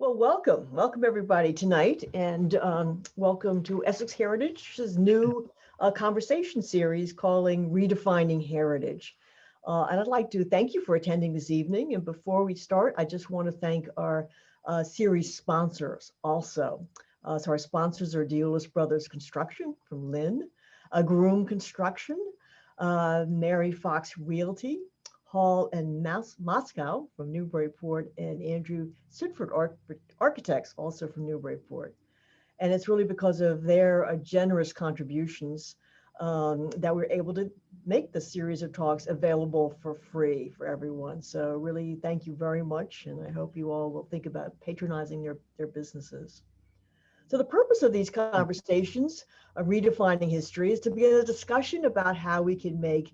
Well, welcome everybody tonight, and welcome to Essex Heritage's new conversation series calling Redefining Heritage. And I'd like to thank you for attending this evening. And before we start, I just want to thank our series sponsors also. So our sponsors are Deolis Brothers Construction from Lynn, Groom Construction, Mary Fox Realty, Hall and Moscow from Newburyport, and Andrew Sidford Architects, also from Newburyport. And it's really because of their generous contributions that we're able to make the series of talks available for free for everyone. So really, thank you very much. And I hope you all will think about patronizing their businesses. So the purpose of these conversations of redefining history is to begin a discussion about how we can make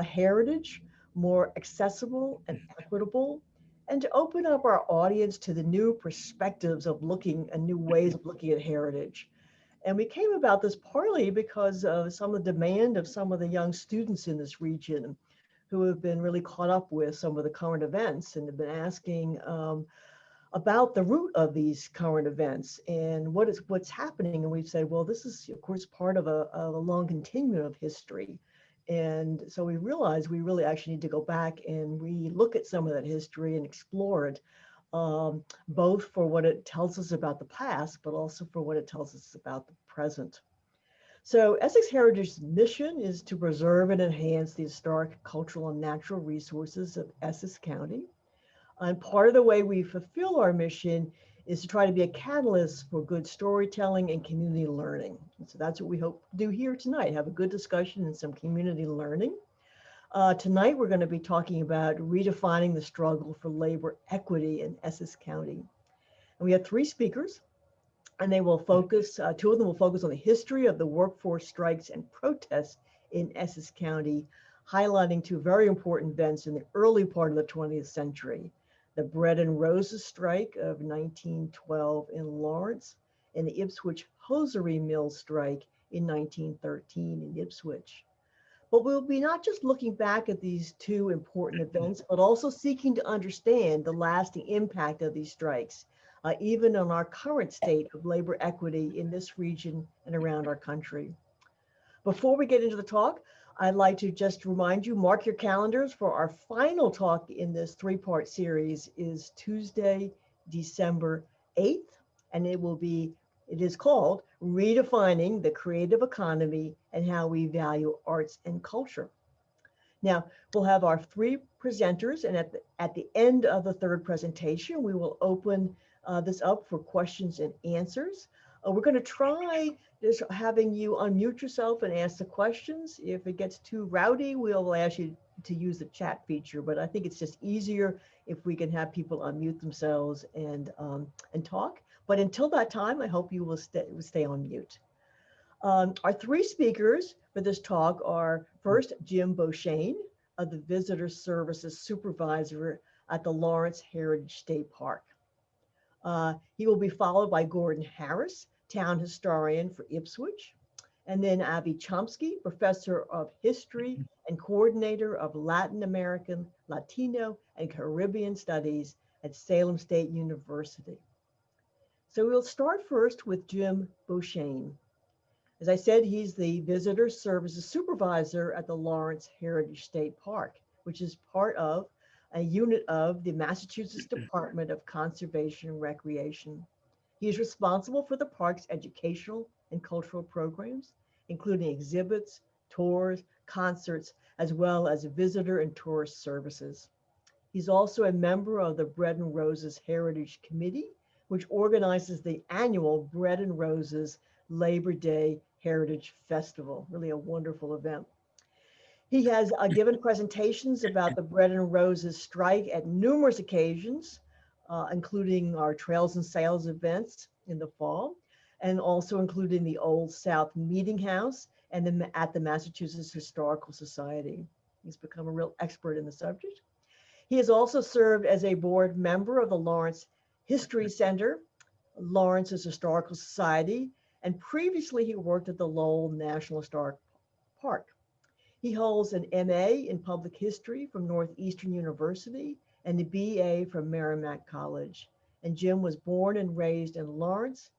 heritage more accessible and equitable, and to open up our audience to the new perspectives of looking and new ways of looking at heritage. And we came about this partly because of some of the demand of some of the young students in this region who have been really caught up with some of the current events and have been asking about the root of these current events and what's happening. And we've said, well, this is of course part of a long continuum of history. And so we realized we really actually need to go back and re-look at some of that history and explore it, both for what it tells us about the past, but also for what it tells us about the present. So Essex Heritage's mission is to preserve and enhance the historic, cultural, and natural resources of Essex County. And part of the way we fulfill our mission is to try to be a catalyst for good storytelling and community learning. And so that's what we hope to do here tonight, have a good discussion and some community learning. Tonight, we're going to be talking about redefining the struggle for labor equity in Essex County. And we have three speakers, and they will focus, two of them will focus on the history of the workforce strikes and protests in Essex County, highlighting two very important events in the early part of the 20th century. The Bread and Roses strike of 1912 in Lawrence, and the Ipswich Hosiery Mills Strike in 1913 in Ipswich. But we'll be not just looking back at these two important events, but also seeking to understand the lasting impact of these strikes, even on our current state of labor equity in this region and around our country. Before we get into the talk, I'd like to just remind you, mark your calendars for our final talk in this three-part series is Tuesday, December 8th, and it is called Redefining the Creative Economy and How We Value Arts and Culture. Now, we'll have our three presenters, and at the end of the third presentation, we will open this up for questions and answers. We're going to try just having you unmute yourself and ask the questions. If it gets too rowdy, we'll ask you to use the chat feature, but I think it's just easier if we can have people unmute themselves and talk. But until that time, I hope you will stay on mute. Our three speakers for this talk are first Jim Bouchain, the Visitor Services Supervisor at the Lawrence Heritage State Park. He will be followed by Gordon Harris, Town Historian for Ipswich, and then Avi Chomsky, Professor of History and Coordinator of Latin American, Latino, and Caribbean Studies at Salem State University. So we'll start first with Jim Bouchain. As I said, he's the Visitor Services Supervisor at the Lawrence Heritage State Park, which is part of a unit of the Massachusetts Department of Conservation and Recreation. He is responsible for the park's educational and cultural programs, including exhibits, tours, concerts, as well as visitor and tourist services. He's also a member of the Bread and Roses Heritage Committee, which organizes the annual Bread and Roses Labor Day Heritage Festival, really a wonderful event. He has given presentations about the Bread and Roses strike at numerous occasions, including our Trails and Sales events in the fall, and also including the Old South Meeting House and at the Massachusetts Historical Society. He's become a real expert in the subject. He has also served as a board member of the Lawrence History Center, Lawrence's Historical Society, and previously he worked at the Lowell National Historic Park. He holds an MA in Public History from Northeastern University and a BA from Merrimack College. And Jim was born and raised in Lawrence,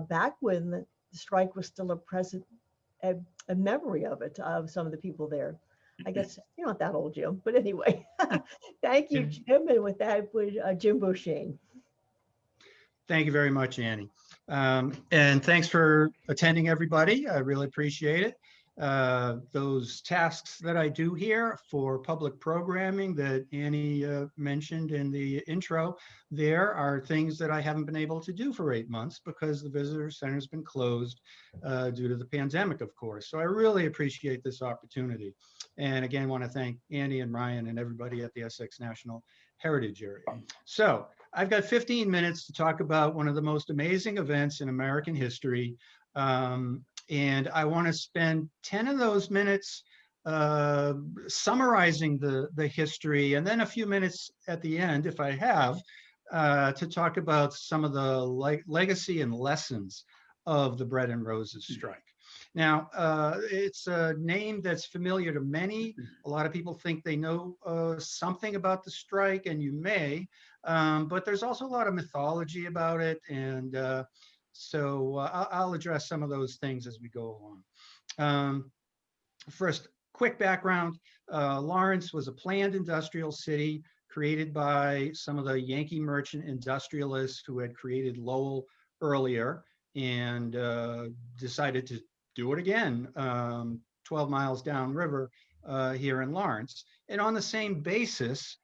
back when the strike was still a, a memory of it, of some of the people there. I guess you're not that old, Jim, but anyway, thank you, Jim. And with that, Jim Bouchain. Thank you very much, Annie. And thanks for attending, everybody. I really appreciate it. Those tasks that I do here for public programming that Annie mentioned in the intro, there are things that I haven't been able to do for 8 months because the visitor center has been closed due to the pandemic, of course. So I really appreciate this opportunity. And again, want to thank Annie and Ryan and everybody at the Essex National Heritage Area. So I've got 15 minutes to talk about one of the most amazing events in American history. And I want to spend 10 of those minutes summarizing the history, and then a few minutes at the end, if I have, to talk about some of the legacy and lessons of the Bread and Roses strike. Now, it's a name that's familiar to many. A lot of people think they know something about the strike, and you may, but there's also a lot of mythology about it, and so I'll address some of those things as we go along. First, quick background. Lawrence was a planned industrial city created by some of the Yankee merchant industrialists who had created Lowell earlier and decided to do it again 12 miles downriver here in Lawrence. And on the same basis,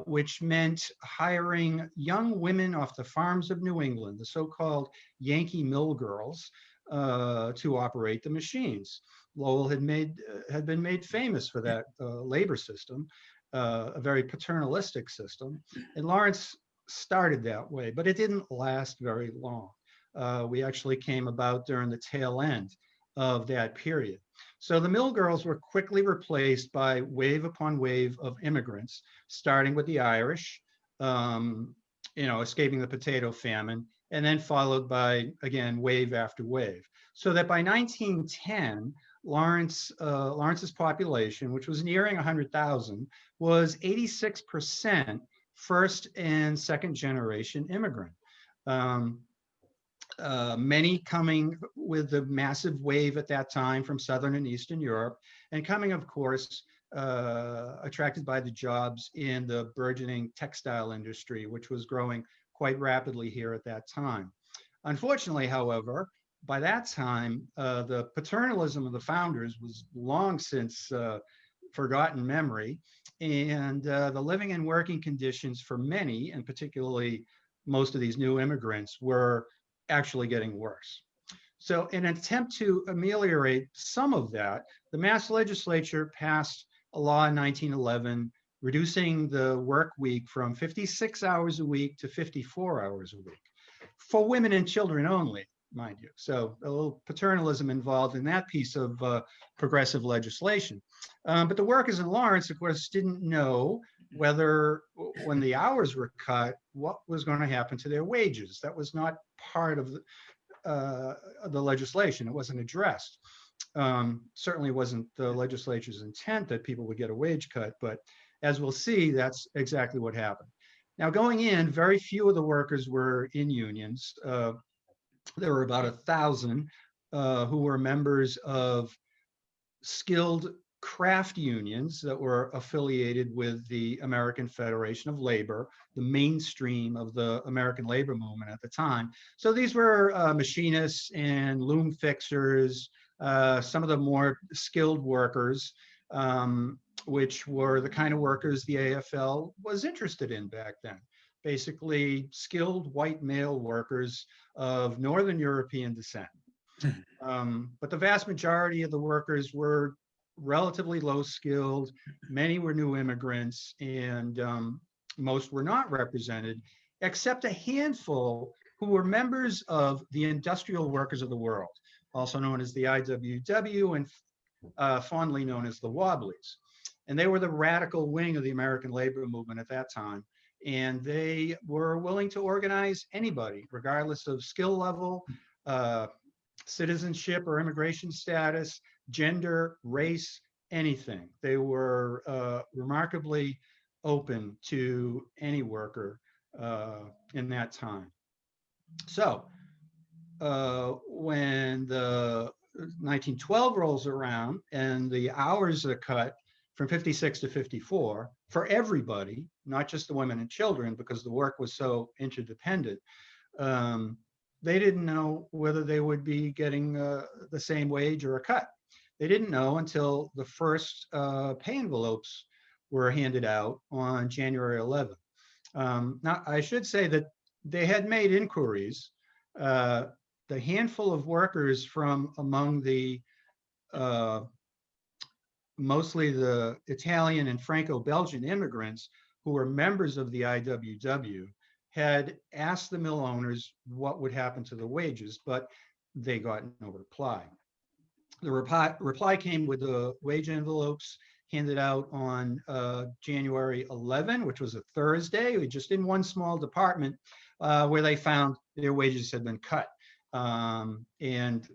which meant hiring young women off the farms of New England, the so-called Yankee mill girls, to operate the machines. Lowell had been made famous for that labor system, a very paternalistic system, and Lawrence started that way, but it didn't last very long. We actually came about during the tail end of that period. So the mill girls were quickly replaced by wave upon wave of immigrants, starting with the Irish, escaping the potato famine, and then followed by, again, wave after wave. So that by 1910, Lawrence's population, which was nearing 100,000, was 86% first and second generation immigrant. Many coming with the massive wave at that time from Southern and Eastern Europe, and coming, of course, attracted by the jobs in the burgeoning textile industry, which was growing quite rapidly here at that time. Unfortunately, however, by that time, the paternalism of the founders was long since forgotten memory, and the living and working conditions for many, and particularly most of these new immigrants, were actually getting worse. So in an attempt to ameliorate some of that, the Mass Legislature passed a law in 1911 reducing the work week from 56 hours a week to 54 hours a week for women and children only, mind you. So a little paternalism involved in that piece of progressive legislation. But the workers in Lawrence, of course, didn't know whether, when the hours were cut, what was going to happen to their wages. That was not part of the legislation. It wasn't addressed. Certainly wasn't the legislature's intent that people would get a wage cut, but as we'll see, that's exactly what happened. Now, going in, very few of the workers were in unions. There were about 1,000 who were members of skilled craft unions that were affiliated with the American Federation of Labor, the mainstream of the American labor movement at the time. So these were machinists and loom fixers, some of the more skilled workers, which were the kind of workers the AFL was interested in back then. Basically, skilled white male workers of Northern European descent. But the vast majority of the workers were relatively low skilled. Many were new immigrants, and most were not represented, except a handful who were members of the Industrial Workers of the World, also known as the IWW and fondly known as the Wobblies. And they were the radical wing of the American labor movement at that time. And they were willing to organize anybody, regardless of skill level, citizenship or immigration status, gender, race, anything. They were remarkably open to any worker in that time. So when the 1912 rolls around and the hours are cut from 56 to 54 for everybody, not just the women and children, because the work was so interdependent, they didn't know whether they would be getting the same wage or a cut. They didn't know until the first pay envelopes were handed out on January 11th. Now, I should say that they had made inquiries. The handful of workers from among the mostly the Italian and Franco-Belgian immigrants who were members of the IWW had asked the mill owners what would happen to the wages, but they got no reply. The reply came with the wage envelopes handed out on January 11, which was a Thursday, just in one small department where they found their wages had been cut. And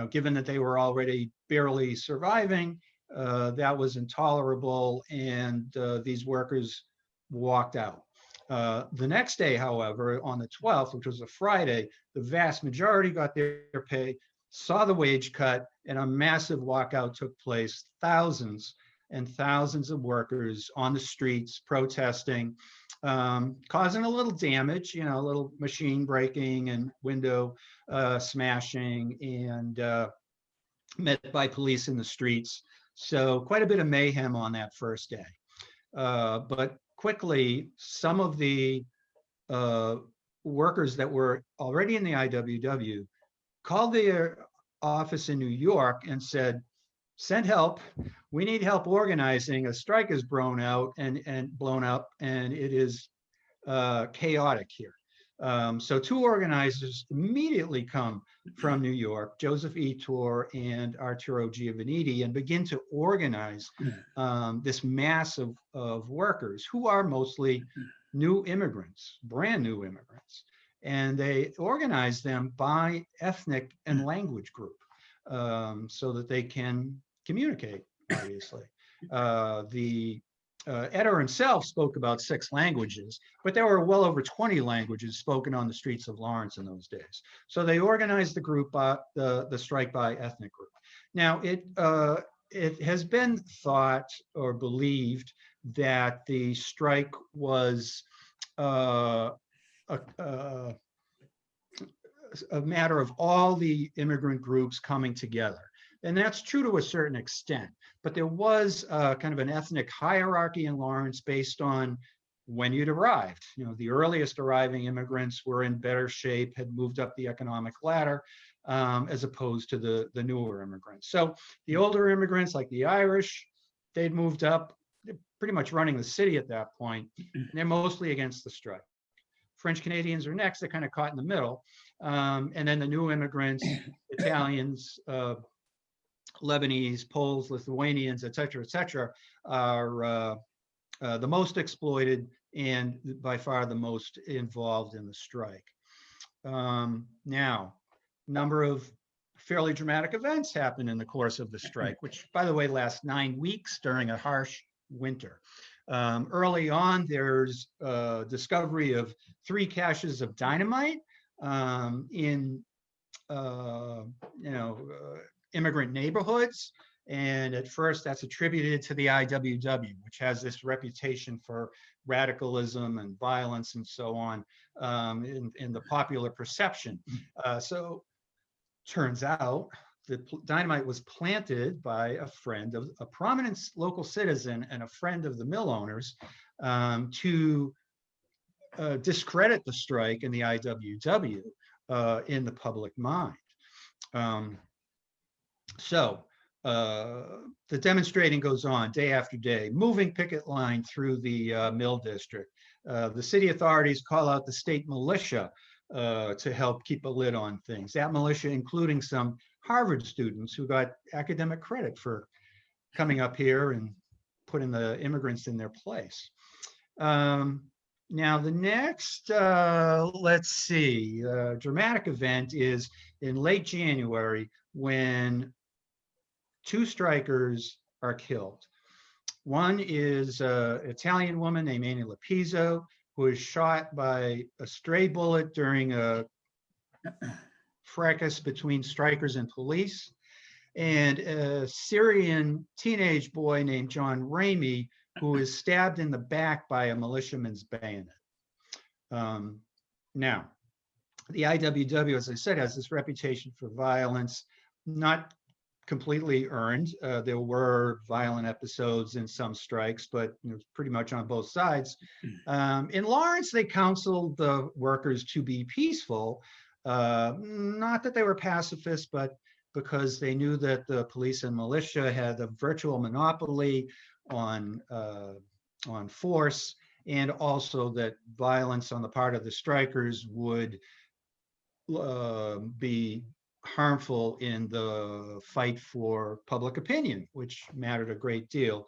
given that they were already barely surviving, that was intolerable, and these workers walked out. The next day, however, on the 12th, which was a Friday, the vast majority got their pay, saw the wage cut, and a massive walkout took place. Thousands and thousands of workers on the streets protesting, causing a little damage, a little machine breaking and window smashing, and met by police in the streets. So quite a bit of mayhem on that first day. But quickly, some of the workers that were already in the IWW called their office in New York and said, "Send help. We need help organizing. A strike is blown up, and it is chaotic here." So two organizers immediately come from New York, Joseph Etor and Arturo Giovannitti, and begin to organize this mass of workers who are mostly new immigrants, brand new immigrants. And they organize them by ethnic and language group so that they can communicate, obviously. The editor himself spoke about 6 languages, but there were well over 20 languages spoken on the streets of Lawrence in those days. So they organized the group, the strike by ethnic group. Now, it has been thought or believed that the strike was a matter of all the immigrant groups coming together. And that's true to a certain extent, but there was kind of an ethnic hierarchy in Lawrence based on when you'd arrived. The earliest arriving immigrants were in better shape, had moved up the economic ladder, as opposed to the newer immigrants. So the older immigrants, like the Irish, they'd moved up, they're pretty much running the city at that point, and they're mostly against the strike. French Canadians are next, they're kind of caught in the middle. And then the new immigrants, Italians, Lebanese, Poles, Lithuanians, et cetera, are the most exploited and by far the most involved in the strike. Now, a number of fairly dramatic events happen in the course of the strike, which, by the way, lasts 9 weeks during a harsh winter. Early on, there's discovery of 3 caches of dynamite in immigrant neighborhoods. And at first that's attributed to the IWW, which has this reputation for radicalism and violence and so on in the popular perception. So turns out the dynamite was planted by a friend of a prominent local citizen and a friend of the mill owners to discredit the strike and the IWW in the public mind. So the demonstrating goes on day after day, moving picket line through the mill district. The city authorities call out the state militia to help keep a lid on things. That militia including some Harvard students who got academic credit for coming up here and putting the immigrants in their place. Now the next, dramatic event is in late January when 2 strikers are killed. One is an Italian woman named Annie Lapizzo, who was shot by a stray bullet during a fracas between strikers and police, and a Syrian teenage boy named John Ramey, who is stabbed in the back by a militiaman's bayonet. Now, the IWW, as I said, has this reputation for violence, not completely earned. There were violent episodes in some strikes, but it was pretty much on both sides. In Lawrence, they counseled the workers to be peaceful, not that they were pacifists, but because they knew that the police and militia had a virtual monopoly on force, and also that violence on the part of the strikers would be harmful in the fight for public opinion, which mattered a great deal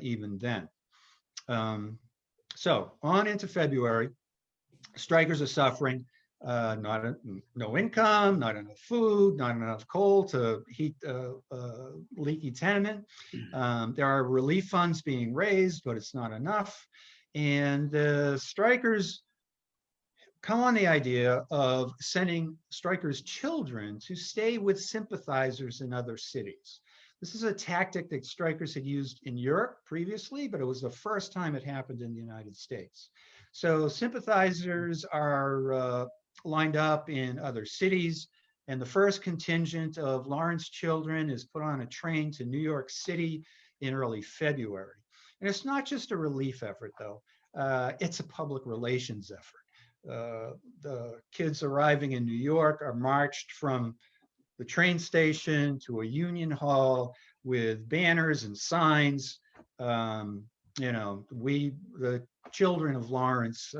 even then. So on into February, strikers are suffering. No income, not enough food, not enough coal to heat a leaky tenement. There are relief funds being raised, but it's not enough. And the strikers come on the idea of sending strikers' children to stay with sympathizers in other cities. This is a tactic that strikers had used in Europe previously, but it was the first time it happened in the United States. So sympathizers are lined up in other cities, and the first contingent of Lawrence children is put on a train to New York City in early February. And it's not just a relief effort, though. It's a public relations effort. The kids arriving in New York are marched from the train station to a union hall with banners and signs. The children of Lawrence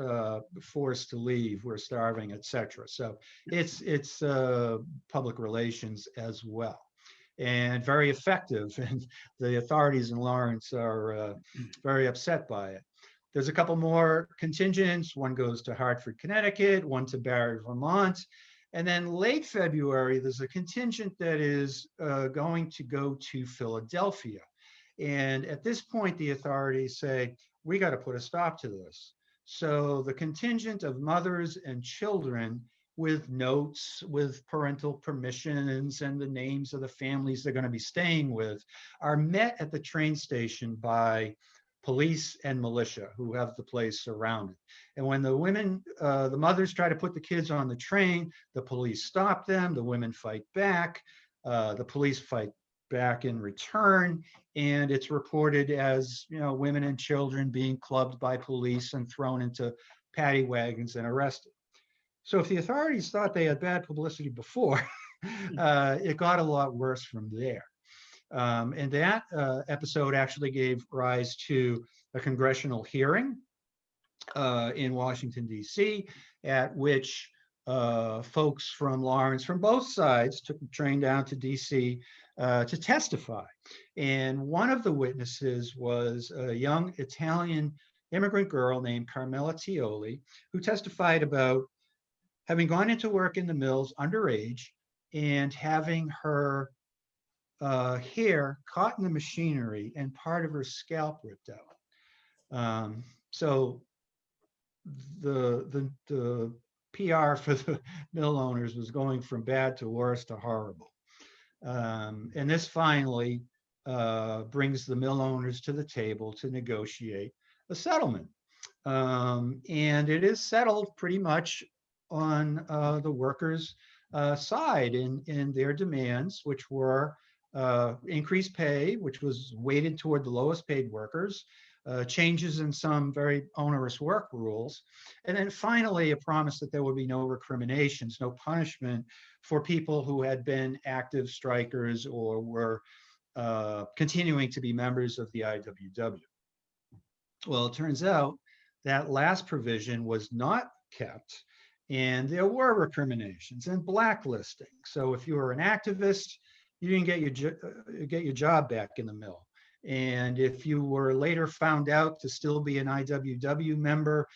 forced to leave, we're starving, etc. So it's public relations as well, and very effective. And the authorities in Lawrence are very upset by it. There's a couple more contingents. One goes to Hartford, Connecticut, one to Barre, Vermont. And then late February, there's a contingent that is going to go to Philadelphia. And at this point, the authorities say, we got to put a stop to this. So the contingent of mothers and children with notes, with parental permissions and the names of the families they're going to be staying with are met at the train station by police and militia who have the place surrounded. And when the women, the mothers try to put the kids on the train, the police stop them, the women fight back, the police fight back in return, and it's reported as, women and children being clubbed by police and thrown into paddy wagons and arrested. So if the authorities thought they had bad publicity before, it got a lot worse from there. And that episode actually gave rise to a congressional hearing in Washington, D.C., at which folks from Lawrence, from both sides, took the train down to D.C. To testify. And one of the witnesses was a young Italian immigrant girl named Carmela Tioli, who testified about having gone into work in the mills underage and having her hair caught in the machinery and part of her scalp ripped out. So the PR for the mill owners was going from bad to worse to horrible. And this finally brings the mill owners to the table to negotiate a settlement. And it is settled pretty much on the workers' side in their demands, which were increased pay, which was weighted toward the lowest paid workers, changes in some very onerous work rules, and then finally a promise that there would be no recriminations, no punishment for people who had been active strikers or were continuing to be members of the IWW. Well, it turns out that last provision was not kept, and there were recriminations and blacklisting. So if you were an activist, you didn't get your job back in the mill. And if you were later found out to still be an IWW member,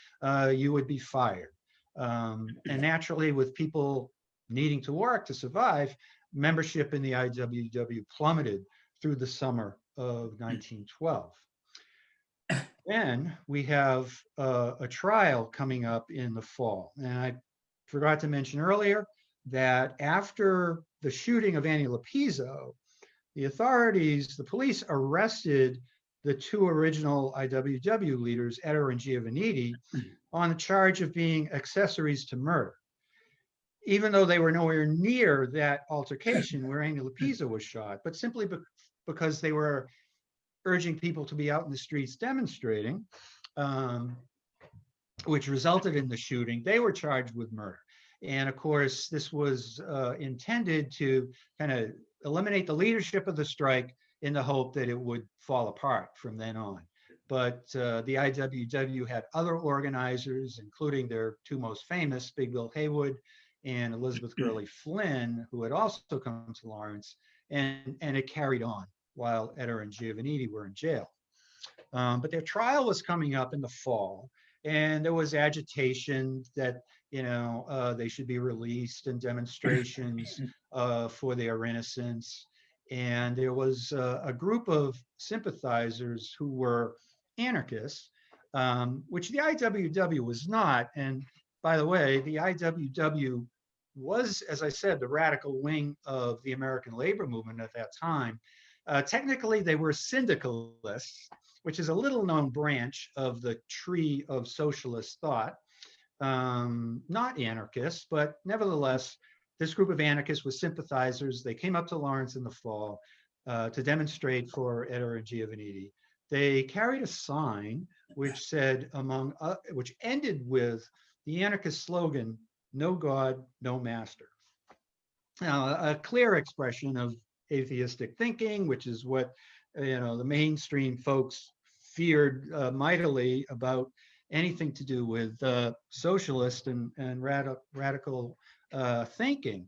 you would be fired. And naturally, with people needing to work to survive, membership in the IWW plummeted through the summer of 1912. Then we have a trial coming up in the fall. And I forgot to mention earlier that after the shooting of Annie Lapizzo, the authorities, the police arrested the two original IWW leaders, Etter and Giovannitti, on the charge of being accessories to murder, even though they were nowhere near that altercation where Annie Lapizzo was shot, but simply because they were urging people to be out in the streets demonstrating, which resulted in the shooting. They were charged with murder. And of course, this was intended to kind of eliminate the leadership of the strike in the hope that it would fall apart from then on. But the IWW had other organizers, including their two most famous, Big Bill Haywood and Elizabeth Gurley Flynn, who had also come to Lawrence, and it carried on while Etter and Giovannitti were in jail. But their trial was coming up in the fall, and there was agitation that they should be released and demonstrations for their innocence. And there was a group of sympathizers who were anarchists, which the IWW was not. And by the way, the IWW was, as I said, the radical wing of the American labor movement at that time. Technically, they were syndicalists, which is a little known branch of the tree of socialist thought. Not anarchists, but nevertheless, this group of anarchists was sympathizers. They came up to Lawrence in the fall to demonstrate for Etter and Giovannitti. They carried a sign which said, which ended with the anarchist slogan, "No God, no master." Now, a clear expression of atheistic thinking, which is what the mainstream folks feared mightily about anything to do with socialist and radical thinking.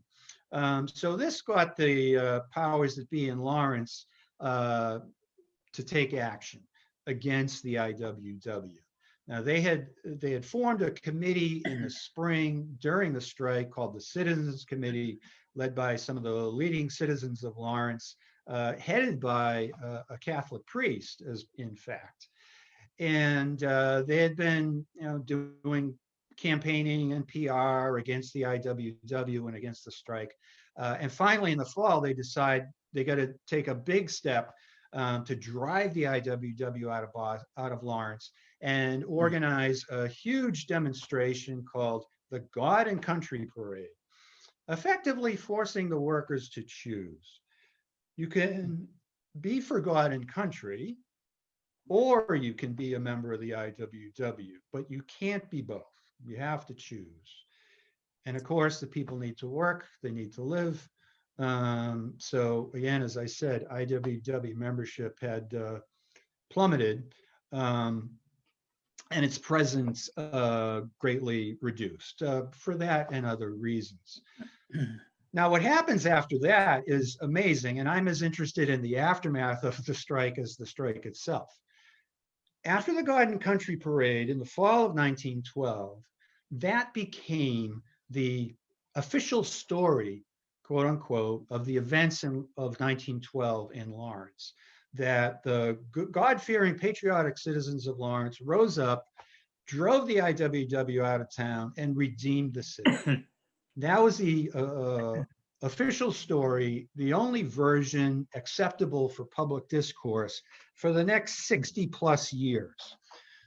So this got the powers that be in Lawrence to take action against the IWW. Now they had formed a committee in the spring during the strike called the Citizens Committee, led by some of the leading citizens of Lawrence, headed by a Catholic priest, as in fact. And they had been, doing campaigning and PR against the IWW and against the strike. And finally, in the fall, they decide they got to take a big step to drive the IWW out of Lawrence and organize a huge demonstration called the God and Country Parade, effectively forcing the workers to choose. You can be for God and country, or you can be a member of the IWW, but you can't be both. You have to choose. And of course, the people need to work, they need to live. So again, as I said, IWW membership had plummeted, and its presence greatly reduced for that and other reasons. Now, what happens after that is amazing, and I'm as interested in the aftermath of the strike as the strike itself. After the God and Country Parade in the fall of 1912, that became the official story, quote unquote, of the events of 1912 in Lawrence, that the God-fearing patriotic citizens of Lawrence rose up, drove the IWW out of town, and redeemed the city. That was the official story, the only version acceptable for public discourse for the next 60 plus years.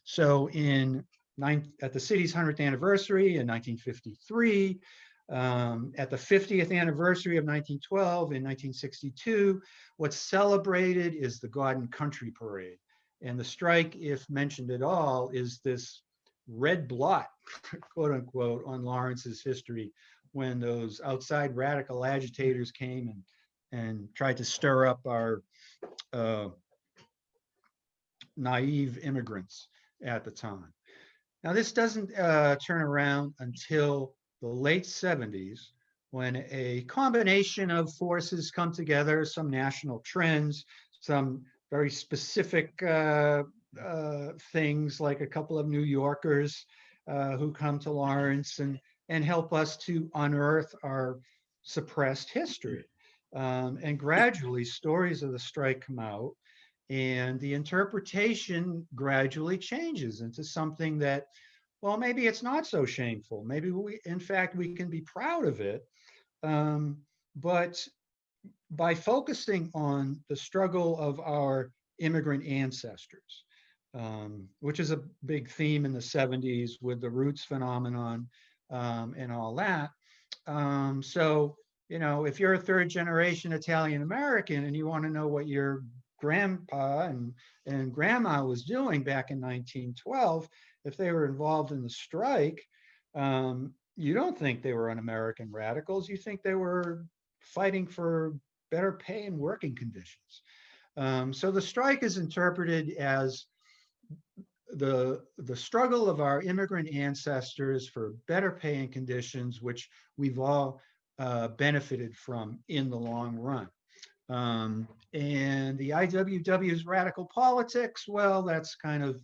So at the city's 100th anniversary in 1953, at the 50th anniversary of 1912 in 1962, what's celebrated is the God and Country Parade. And the strike, if mentioned at all, is this red blot, quote unquote, on Lawrence's history, when those outside radical agitators came and tried to stir up our naive immigrants at the time. Now, this doesn't turn around until the late 70s, when a combination of forces come together, some national trends, some very specific things, like a couple of New Yorkers who come to Lawrence and help us to unearth our suppressed history. And gradually, stories of the strike come out. And the interpretation gradually changes into something that, well, maybe it's not so shameful. Maybe in fact, we can be proud of it. But by focusing on the struggle of our immigrant ancestors, which is a big theme in the 70s with the roots phenomenon and all that. So, if you're a third generation Italian American and you want to know what your grandpa and grandma was doing back in 1912, if they were involved in the strike, you don't think they were un-American radicals. You think they were fighting for better pay and working conditions. So the strike is interpreted as the struggle of our immigrant ancestors for better pay and conditions, which we've all benefited from in the long run. And the IWW's radical politics, well, that's kind of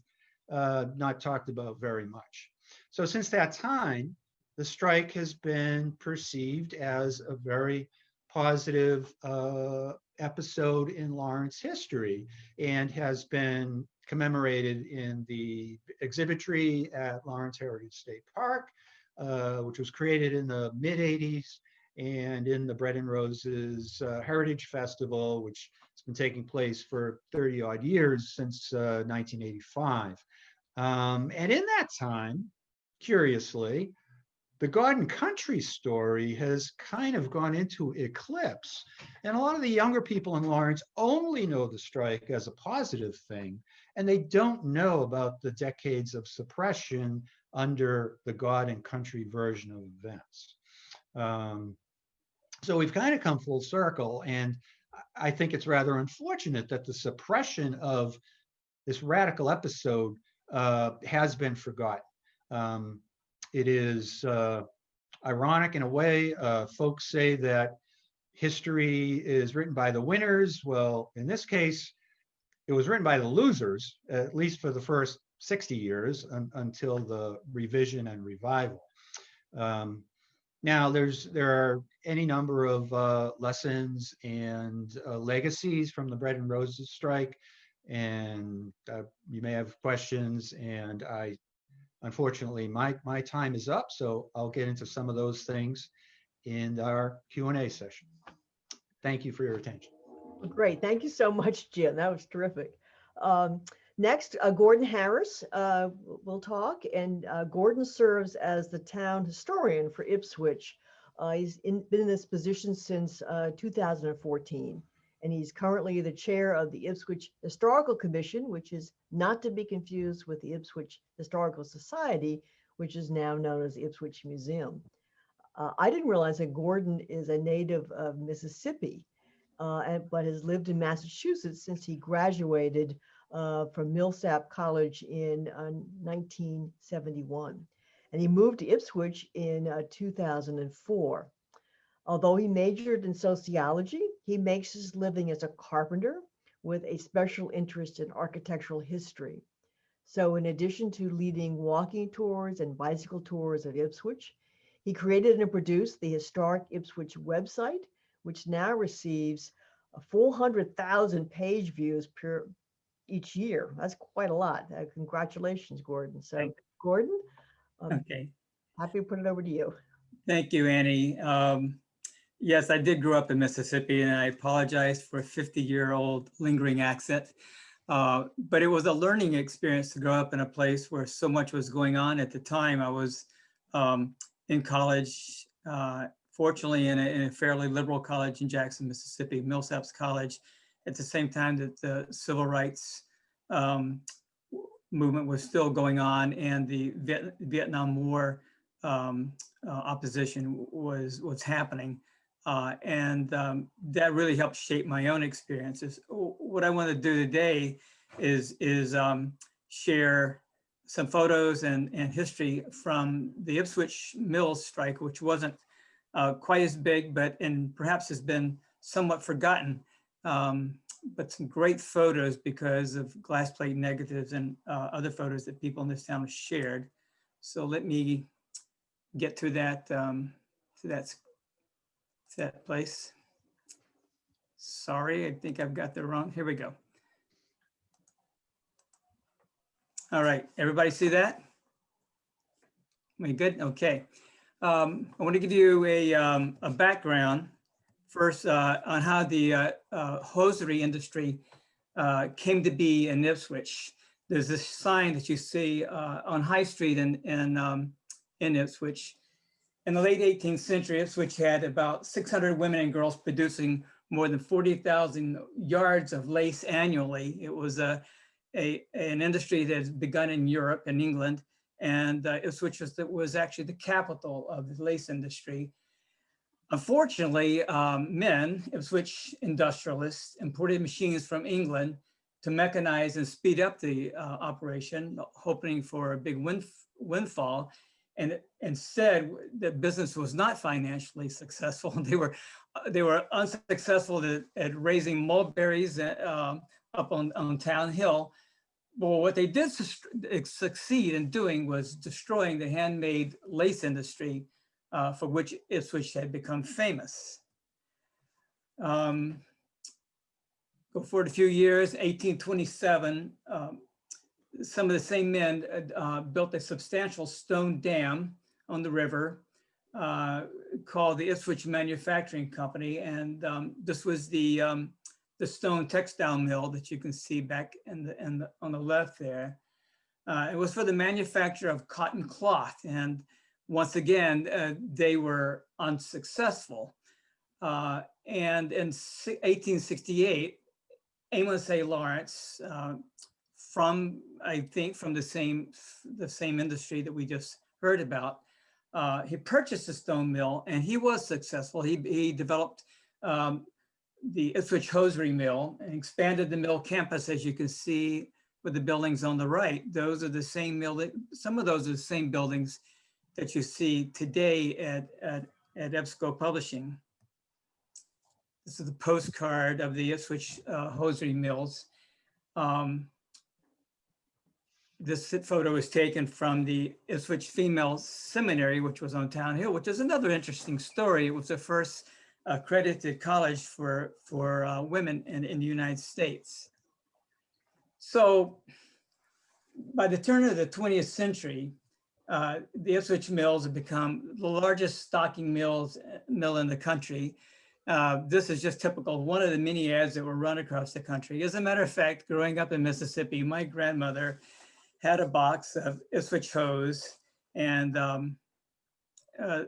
not talked about very much. So since that time, the strike has been perceived as a very positive episode in Lawrence history and has been commemorated in the exhibitry at Lawrence Heritage State Park, which was created in the mid-'80s, and in the Bread and Roses Heritage Festival, which has been taking place for 30 odd years since 1985. And in that time, curiously, the garden country story has kind of gone into eclipse. And a lot of the younger people in Lawrence only know the strike as a positive thing, and they don't know about the decades of suppression under the garden country version of events. So we've kind of come full circle, and I think it's rather unfortunate that the suppression of this radical episode has been forgotten. It is ironic in a way. Folks say that history is written by the winners. Well, in this case, it was written by the losers, at least for the first 60 years until the revision and revival. Now, there are any number of lessons and legacies from the Bread and Roses strike, and you may have questions, and unfortunately, my time is up, so I'll get into some of those things in our Q&A session. Thank you for your attention. Great. Thank you so much, Jim. That was terrific. Next, Gordon Harris will talk, and Gordon serves as the town historian for Ipswich. He's been in this position since 2014, and he's currently the chair of the Ipswich Historical Commission, which is not to be confused with the Ipswich Historical Society, which is now known as the Ipswich Museum. I didn't realize that Gordon is a native of Mississippi, but has lived in Massachusetts since he graduated from Millsap College in 1971. And he moved to Ipswich in 2004. Although he majored in sociology, he makes his living as a carpenter with a special interest in architectural history. So in addition to leading walking tours and bicycle tours of Ipswich, he created and produced the historic Ipswich website, which now receives 400,000 page views per each year. That's quite a lot. Congratulations, Gordon. So, Gordon, okay. Happy to put it over to you. Thank you, Annie. Yes, I did grow up in Mississippi, and I apologize for a 50-year-old lingering accent. But it was a learning experience to grow up in a place where so much was going on at the time. I was in college, fortunately in a fairly liberal college in Jackson, Mississippi, Millsaps College, at the same time that the civil rights movement was still going on, and the Vietnam War opposition was happening. That really helped shape my own experiences. What I want to do today is share some photos and history from the Ipswich Mills strike, which wasn't quite as big, and perhaps has been somewhat forgotten. But some great photos because of glass plate negatives and other photos that people in this town have shared. So let me get to that place. Sorry, I think I've got the wrong, here we go. All right, everybody see that? We good? Okay. I want to give you a background first on how the hosiery industry came to be in Ipswich. There's this sign that you see on High Street in Ipswich. In the late 18th century, Ipswich had about 600 women and girls producing more than 40,000 yards of lace annually. It was an industry that had begun in Europe and England, and Ipswich was actually the capital of the lace industry. Unfortunately, men, Ipswich industrialists, imported machines from England to mechanize and speed up the operation, hoping for a big windfall. And instead, the business was not financially successful. They were unsuccessful at raising mulberries up on Town Hill. But what they did succeed in doing was destroying the handmade lace industry, for which Ipswich had become famous. Go forward a few years, 1827, some of the same men built a substantial stone dam on the river called the Ipswich Manufacturing Company. And this was the stone textile mill that you can see back on the left there. It was for the manufacture of cotton cloth. And once again, they were unsuccessful. And in 1868, Amos A. Lawrence, I think from the same industry that we just heard about, he purchased a stone mill, and he was successful. He developed the Ipswich Hosiery Mill and expanded the mill campus, as you can see with the buildings on the right. Those are the same mill, some of those are the same buildings that you see today at Ebsco Publishing. This is the postcard of the Ipswich Hosiery Mills. This photo was taken from the Ipswich Female Seminary, which was on Town Hill, which is another interesting story. It was the first accredited college for women in the United States. So by the turn of the 20th century, the Ipswich Mills have become the largest stocking mill in the country. This is just typical of one of the many ads that were run across the country. As a matter of fact, growing up in Mississippi, my grandmother had a box of Iswitch hose, and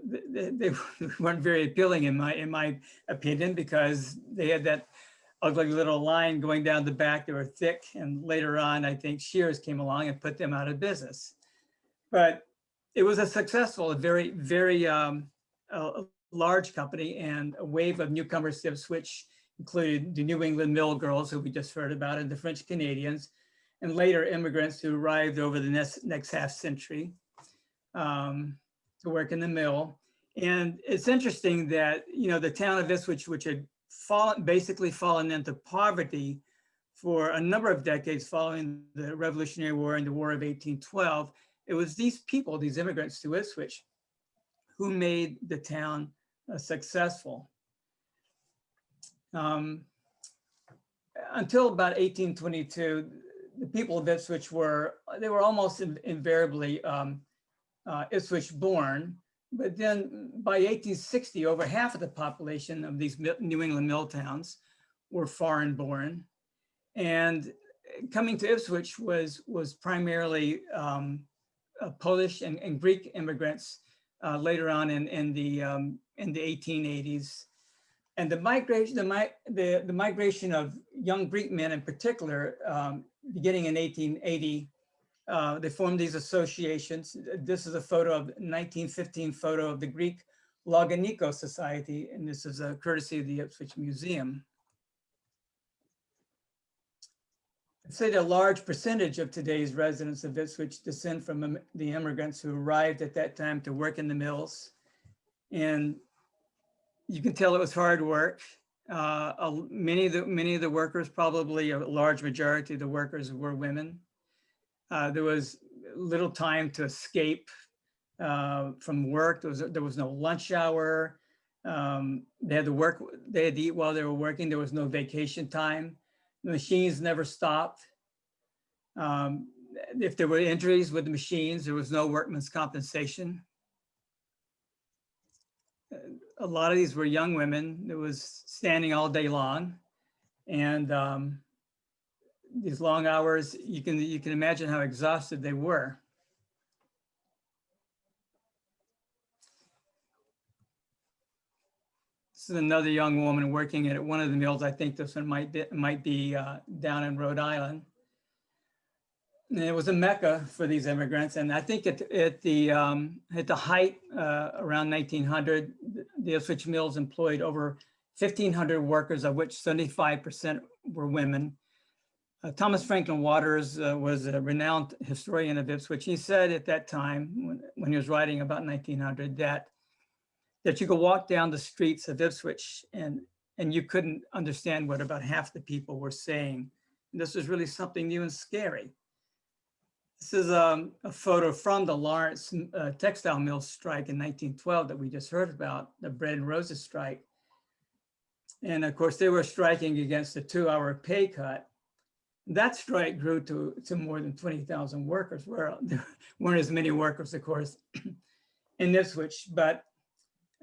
they weren't very appealing in my opinion, because they had that ugly little line going down the back. They were thick, and later on, I think Shears came along and put them out of business. But it was a successful, a very, very large company, and a wave of newcomers to Ipswich included the New England mill girls, who we just heard about, and the French Canadians, and later immigrants who arrived over the next half century to work in the mill. And it's interesting that, you know, the town of Ipswich, which had basically fallen into poverty for a number of decades following the Revolutionary War and the War of 1812, it was these people, these immigrants to Ipswich, who made the town successful. Until about 1822, the people of Ipswich were almost invariably Ipswich born. But then by 1860, over half of the population of these New England mill towns were foreign born. And coming to Ipswich was primarily Polish and Greek immigrants later on in the 1880s. And the migration of young Greek men in particular, beginning in 1880, they formed these associations. This is a 1915 photo of the Greek Loganiko Society, and this is a courtesy of the Ipswich Museum. I'd say that a large percentage of today's residents of Ipswich descend from the immigrants who arrived at that time to work in the mills. And you can tell it was hard work. Many of the workers, probably a large majority of the workers, were women. There was little time to escape from work. There was no lunch hour. They had to eat while they were working. There was no vacation time. The machines never stopped. if there were injuries with the machines, there was no workman's compensation. A lot of these were young women that was standing all day long, and these long hours, you can imagine how exhausted they were. This is another young woman working at one of the mills. I think this one might be down in Rhode Island. And it was a mecca for these immigrants. And I think at the height around 1900, the Ipswich Mills employed over 1,500 workers, of which 75% were women. Thomas Franklin Waters was a renowned historian of Ipswich. He said at that time, when he was writing about 1900, that you could walk down the streets of Ipswich and you couldn't understand what about half the people were saying. And this was really something new and scary. This is a photo from the Lawrence Textile Mills Strike in 1912 that we just heard about, the Bread and Roses strike. And of course, they were striking against a 2-hour pay cut. That strike grew to more than 20,000 workers. Well, there weren't as many workers, of course, in Ipswich, but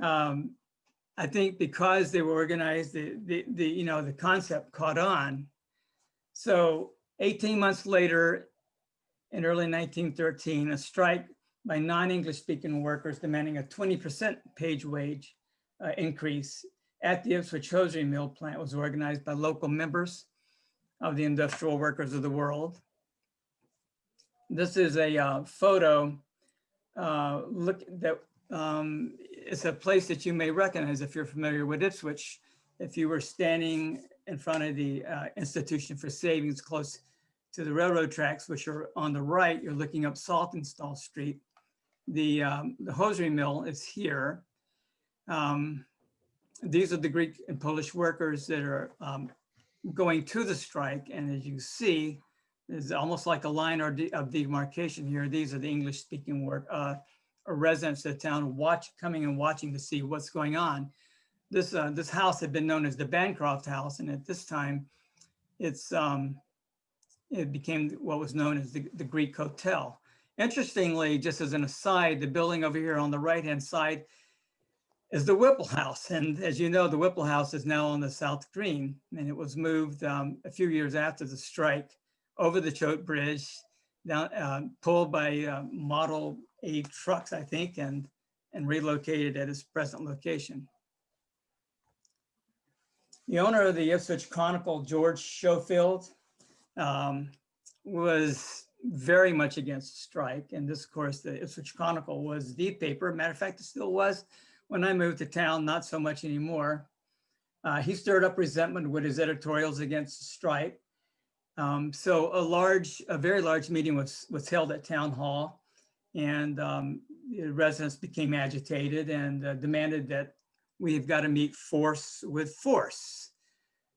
I think because they were organized, the concept caught on. So 18 months later, in early 1913, a strike by non-English speaking workers demanding a 20% wage increase at the Ipswich Hosiery Mill plant was organized by local members of the industrial workers of the world. This is a photo. It's a place that you may recognize if you're familiar with Ipswich. If you were standing in front of the Institution for Savings close to the railroad tracks, which are on the right, you're looking up Saltonstall Street. The hosiery mill is here. These are the Greek and Polish workers that are going to the strike. And as you see, there's almost like a line of demarcation here. These are the English speaking residents of the town coming and watching to see what's going on. This house had been known as the Bancroft House. And at this time, it became what was known as the Greek Hotel. Interestingly, just as an aside, the building over here on the right-hand side is the Whipple House. And as you know, the Whipple House is now on the South Green, and it was moved a few years after the strike over the Choate Bridge, down, pulled by Model A trucks, I think, and relocated at its present location. The owner of the Ipswich Chronicle, George Schofield, was very much against the strike. And this, of course, the Ipswich Chronicle was the paper. Matter of fact, it still was when I moved to town, not so much anymore. He stirred up resentment with his editorials against the strike. So a very large meeting was held at Town Hall, and the residents became agitated and demanded that we've got to meet force with force.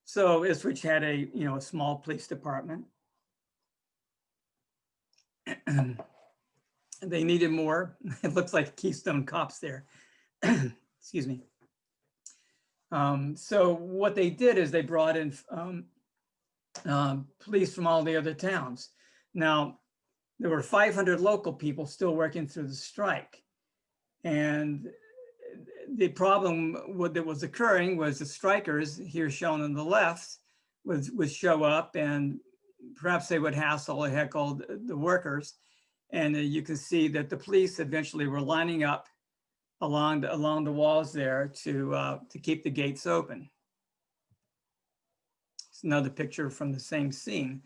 So Iswitch had a small police department. They needed more. It looks like Keystone Cops there. Excuse me. So what they did is they brought in police from all the other towns. Now, there were 500 local people still working through the strike. And the problem that was occurring was the strikers, here shown on the left, would show up and perhaps they would hassle or heckle the workers. And you can see that the police eventually were lining up along the walls there to keep the gates open. It's another picture from the same scene.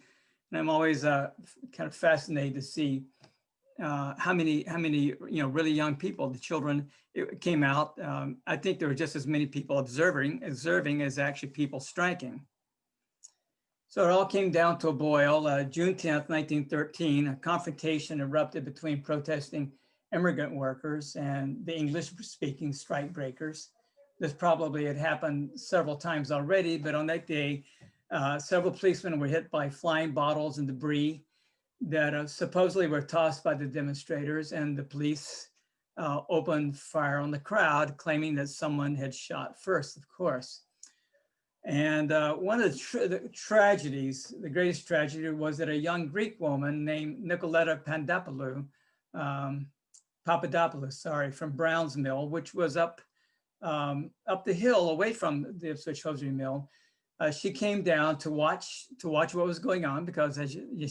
And I'm always kind of fascinated to see how many really young people, the children, it came out. I think there were just as many people observing as actually people striking. So it all came down to a boil. June 10th, 1913, a confrontation erupted between protesting immigrant workers and the English-speaking strike breakers. This probably had happened several times already, but on that day, several policemen were hit by flying bottles and debris that supposedly were tossed by the demonstrators, and the police opened fire on the crowd, claiming that someone had shot first, of course. And one of the tragedies, the greatest tragedy, was that a young Greek woman named Nicoletta Papadopoulos, sorry, from Brown's Mill, which was up the hill away from the Ipswich Hosiery Mill. She came down to watch what was going on, because as you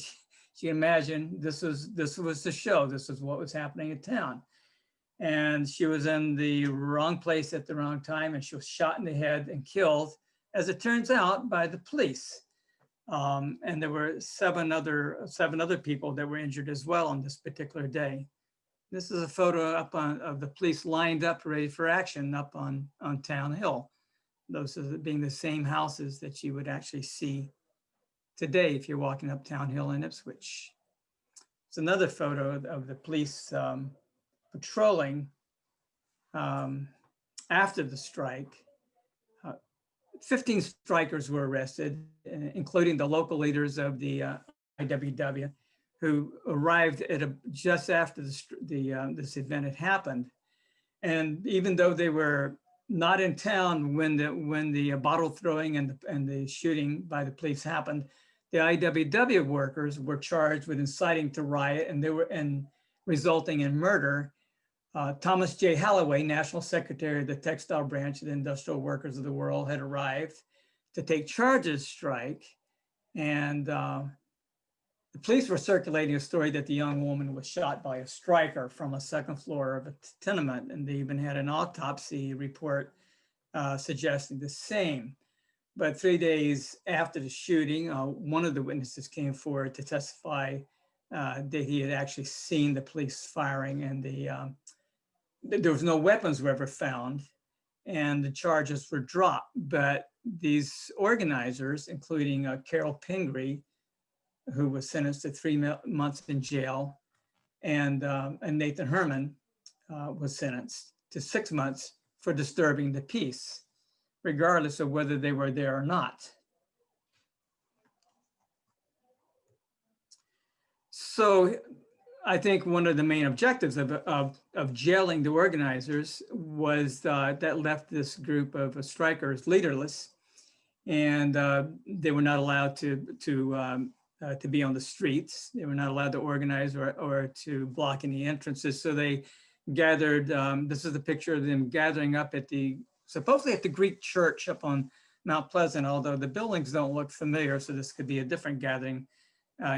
can imagine, this was the show. This is what was happening in town. And she was in the wrong place at the wrong time, and she was shot in the head and killed, as it turns out, by the police. And there were seven other people that were injured as well on this particular day. This is a photo of the police lined up, ready for action up on Town Hill. Those being the same houses that you would actually see today if you're walking up Town Hill in Ipswich. It's another photo of the police patrolling after the strike. 15 strikers were arrested, including the local leaders of the IWW, who arrived at just after this event had happened. And even though they were not in town when the bottle throwing and the shooting by the police happened, the IWW workers were charged with inciting to riot, and resulting in murder. Thomas J. Holloway, National Secretary of the Textile Branch of the Industrial Workers of the World, had arrived to take charge of the strike. And the police were circulating a story that the young woman was shot by a striker from a second floor of a tenement. And they even had an autopsy report suggesting the same. But 3 days after the shooting, one of the witnesses came forward to testify that he had actually seen the police firing, and there was no weapons were ever found, and the charges were dropped. But these organizers, including Carol Pingree, who was sentenced to 3 months in jail, and Nathan Herman was sentenced to 6 months for disturbing the peace, regardless of whether they were there or not. So I think one of the main objectives of jailing the organizers was that left this group of strikers leaderless, and they were not allowed to be on the streets. They were not allowed to organize or to block any entrances. So they gathered. This is a picture of them gathering up supposedly at the Greek church up on Mount Pleasant, although the buildings don't look familiar. So this could be a different gathering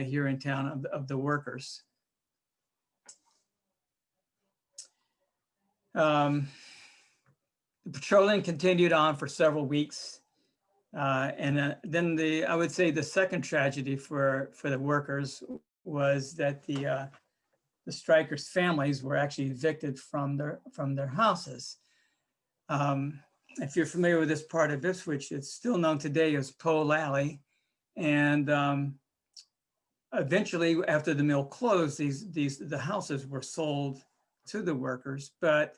here in town of the workers. The patrolling continued on for several weeks. And then I would say the second tragedy for the workers was that the strikers' families were actually evicted from their houses. If you're familiar with this part of Ipswich, it's still known today as Pole Alley. And eventually, after the mill closed, the houses were sold to the workers. But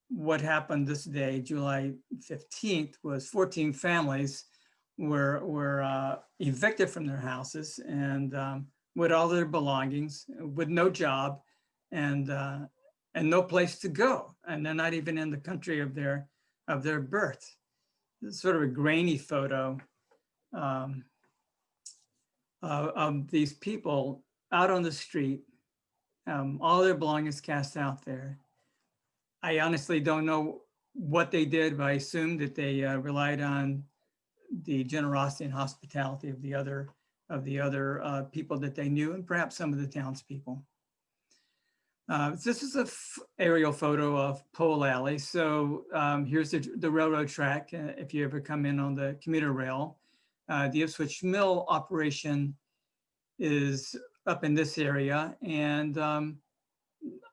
what happened this day, July 15th, was 14 families were evicted from their houses, and with all their belongings, with no job, and no place to go, and they're not even in the country of their birth. It's sort of a grainy photo of these people out on the street, all their belongings cast out there. I honestly don't know what they did, but I assume that they relied on the generosity and hospitality of the other people that they knew, and perhaps some of the townspeople. This is an aerial photo of Pole Alley. So here's the railroad track. If you ever come in on the commuter rail, the Ipswich Mill operation is up in this area, and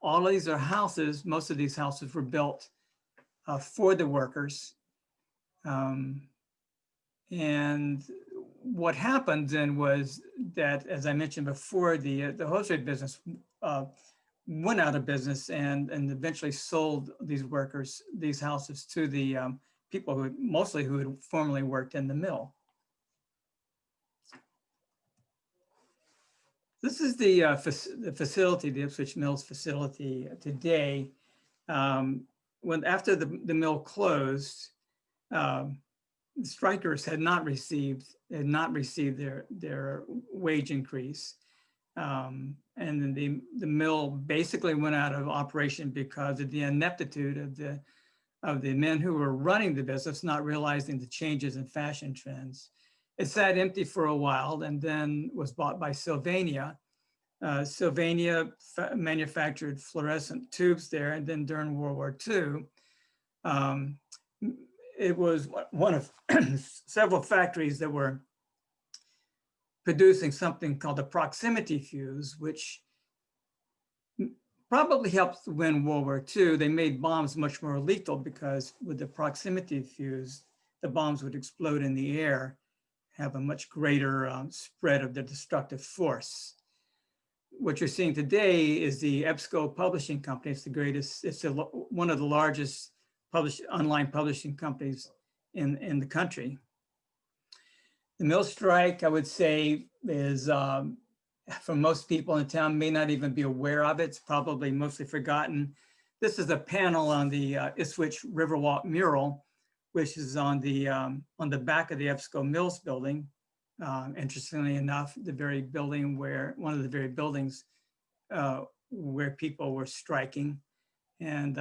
all of these are houses. Most of these houses were built for the workers. And what happened then was that, as I mentioned before, the hosiery business went out of business and eventually sold these houses to the people who had formerly worked in the mill. This is the facility, the Ipswich Mills facility today. After the mill closed, the strikers had not received their wage increase. And then the mill basically went out of operation because of the ineptitude of the men who were running the business, not realizing the changes in fashion trends. It sat empty for a while and then was bought by Sylvania. Sylvania manufactured fluorescent tubes there, and then during World War II, it was one of several factories that were producing something called the proximity fuse, which probably helped win World War II. They made bombs much more lethal because with the proximity fuse, the bombs would explode in the air, have a much greater spread of the destructive force. What you're seeing today is the Ebsco Publishing Company. It's the greatest, it's one of the largest online publishing companies in the country. The mill strike, I would say, is for most people in town may not even be aware of it. It's probably mostly forgotten. This is a panel on the Iswitch Riverwalk mural, which is on the back of the Ebsco Mills building. Interestingly enough, the very building where, one of the very buildings where people were striking. And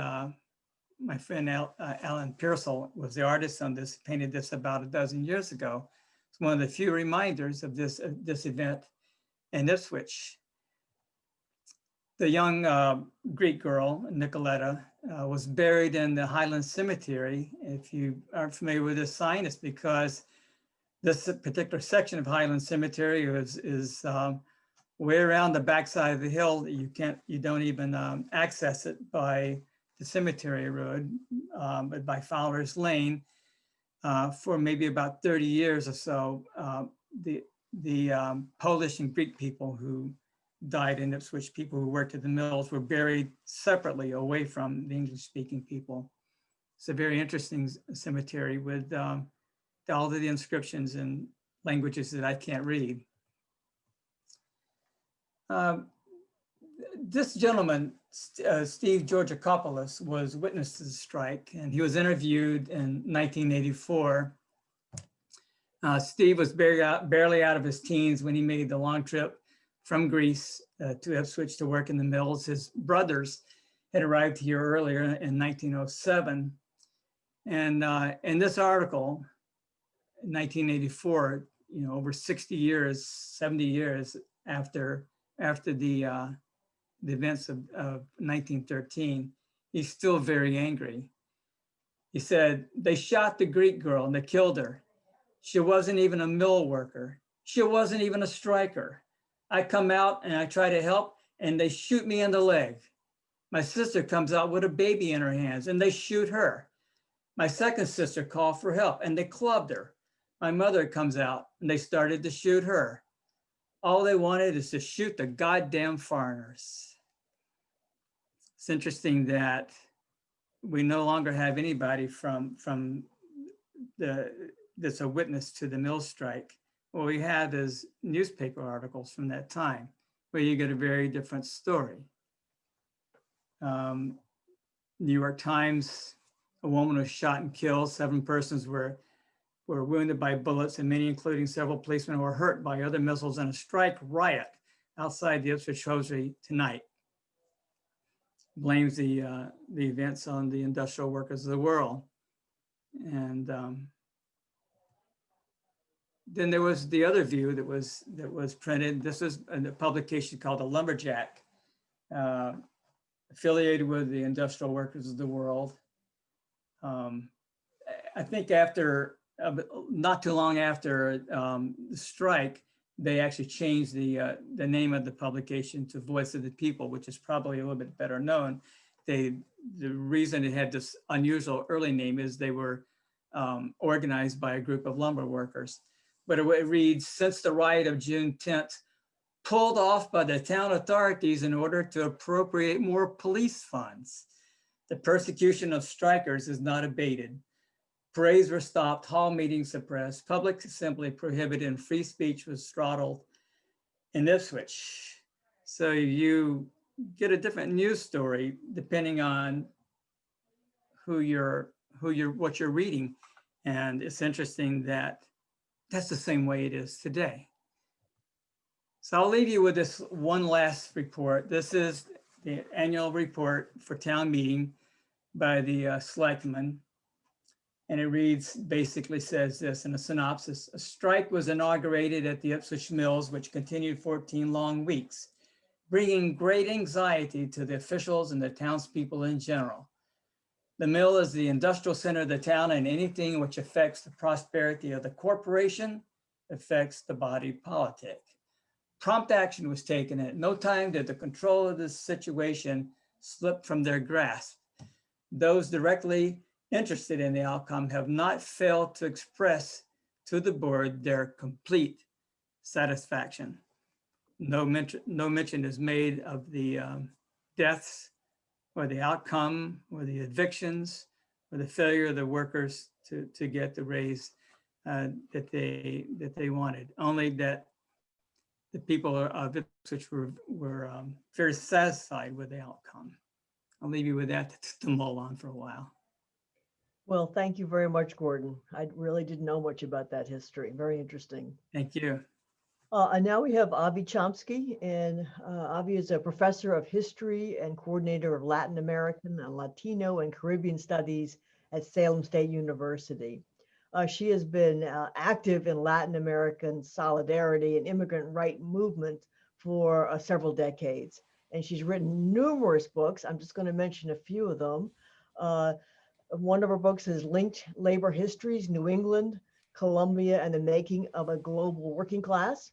my friend Alan Pearsall was the artist on this, painted this about a dozen years ago. It's one of the few reminders of this event in Ipswich. The young Greek girl, Nicoletta, was buried in the Highland Cemetery. If you aren't familiar with this sign, it's because this particular section of Highland Cemetery is way around the backside of the hill. You don't even access it by the cemetery road, but by Fowler's Lane. For maybe about 30 years or so, the Polish and Greek people who died in Ipswich, people who worked at the mills, were buried separately away from the English-speaking people. It's a very interesting cemetery with all of the inscriptions in languages that I can't read. This gentleman, Steve Georgakopoulos, was witness to the strike, and he was interviewed in 1984. Steve was barely out of his teens when he made the long trip from Greece to Ipswich to work in the mills. His brothers had arrived here earlier in 1907. And in this article, 1984, over 60 years, 70 years after the events of 1913, he's still very angry. He said, "They shot the Greek girl and they killed her. She wasn't even a mill worker. She wasn't even a striker. I come out and I try to help and they shoot me in the leg. My sister comes out with a baby in her hands and they shoot her. My second sister called for help and they clubbed her. My mother comes out and they started to shoot her. All they wanted is to shoot the goddamn foreigners." It's interesting that we no longer have anybody that's a witness to the mill strike. What we have is newspaper articles from that time where you get a very different story. New York Times, a woman was shot and killed. 7 persons were wounded by bullets, and many, including several policemen, were hurt by other missiles in a strike riot outside the Ipswich Hosiery tonight. Blames the events on the industrial workers of the world. And then there was the other view that was printed. This was a publication called The Lumberjack, affiliated with the industrial workers of the world. I think after, not too long after the strike, they actually changed the name of the publication to Voice of the People, which is probably a little bit better known. The reason it had this unusual early name is they were organized by a group of lumber workers. But it reads, "Since the riot of June 10th, pulled off by the town authorities in order to appropriate more police funds, the persecution of strikers is not abated. Parades were stopped, hall meetings suppressed, public assembly prohibited, and free speech was throttled in Ipswich." So you get a different news story depending on what you're reading. And it's interesting that that's the same way it is today. So I'll leave you with this one last report. This is the annual report for town meeting by the Selectmen. And it reads, basically says this in a synopsis: a strike was inaugurated at the Ipswich Mills, which continued 14 long weeks, bringing great anxiety to the officials and the townspeople in general. The mill is the industrial center of the town, and anything which affects the prosperity of the corporation affects the body politic. Prompt action was taken, and at no time did the control of this situation slip from their grasp. Those directly interested in the outcome have not failed to express to the board their complete satisfaction. No mention is made of the deaths or the outcome or the evictions or the failure of the workers to get the raise that they wanted. Only that the people of Ipswich were very satisfied with the outcome. I'll leave you with that to mull on for a while. Well, thank you very much, Gordon. I really didn't know much about that history. Very interesting. Thank you. And now we have Avi Chomsky, and Avi is a professor of history and coordinator of Latin American and Latino and Caribbean studies at Salem State University. She has been active in Latin American solidarity and immigrant right movement for several decades. And she's written numerous books. I'm just going to mention a few of them. One of her books is Linked Labor Histories, New England, Colombia, and the Making of a Global Working Class.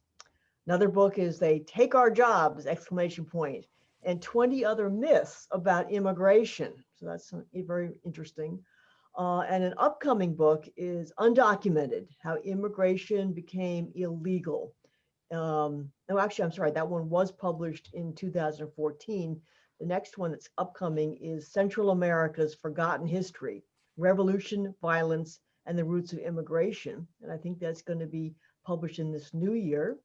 Another book is They Take Our Jobs, ! And 20 other myths about immigration. So that's very interesting. And an upcoming book is Undocumented, How Immigration Became Illegal. No, actually, I'm sorry, that one was published in 2014. The next one that's upcoming is Central America's Forgotten History, Revolution, Violence, and the Roots of Immigration. And I think that's going to be published in this new year.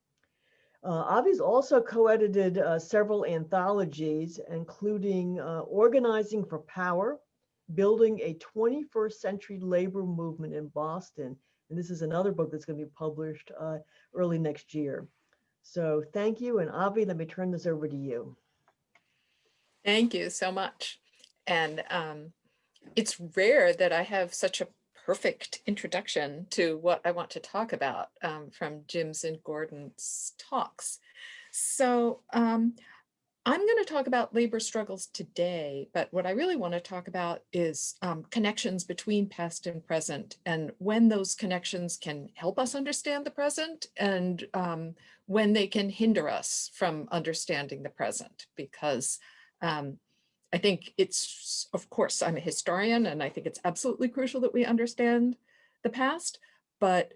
Avi's also co-edited several anthologies, including Organizing for Power, Building a 21st Century Labor Movement in Boston. And this is another book that's going to be published early next year. So thank you. And Avi, let me turn this over to you. Thank you so much. And it's rare that I have such a perfect introduction to what I want to talk about from Jim's and Gordon's talks. So I'm going to talk about labor struggles today, but what I really want to talk about is connections between past and present, and when those connections can help us understand the present, and when they can hinder us from understanding the present, because I think it's, of course, I'm a historian, and I think it's absolutely crucial that we understand the past, but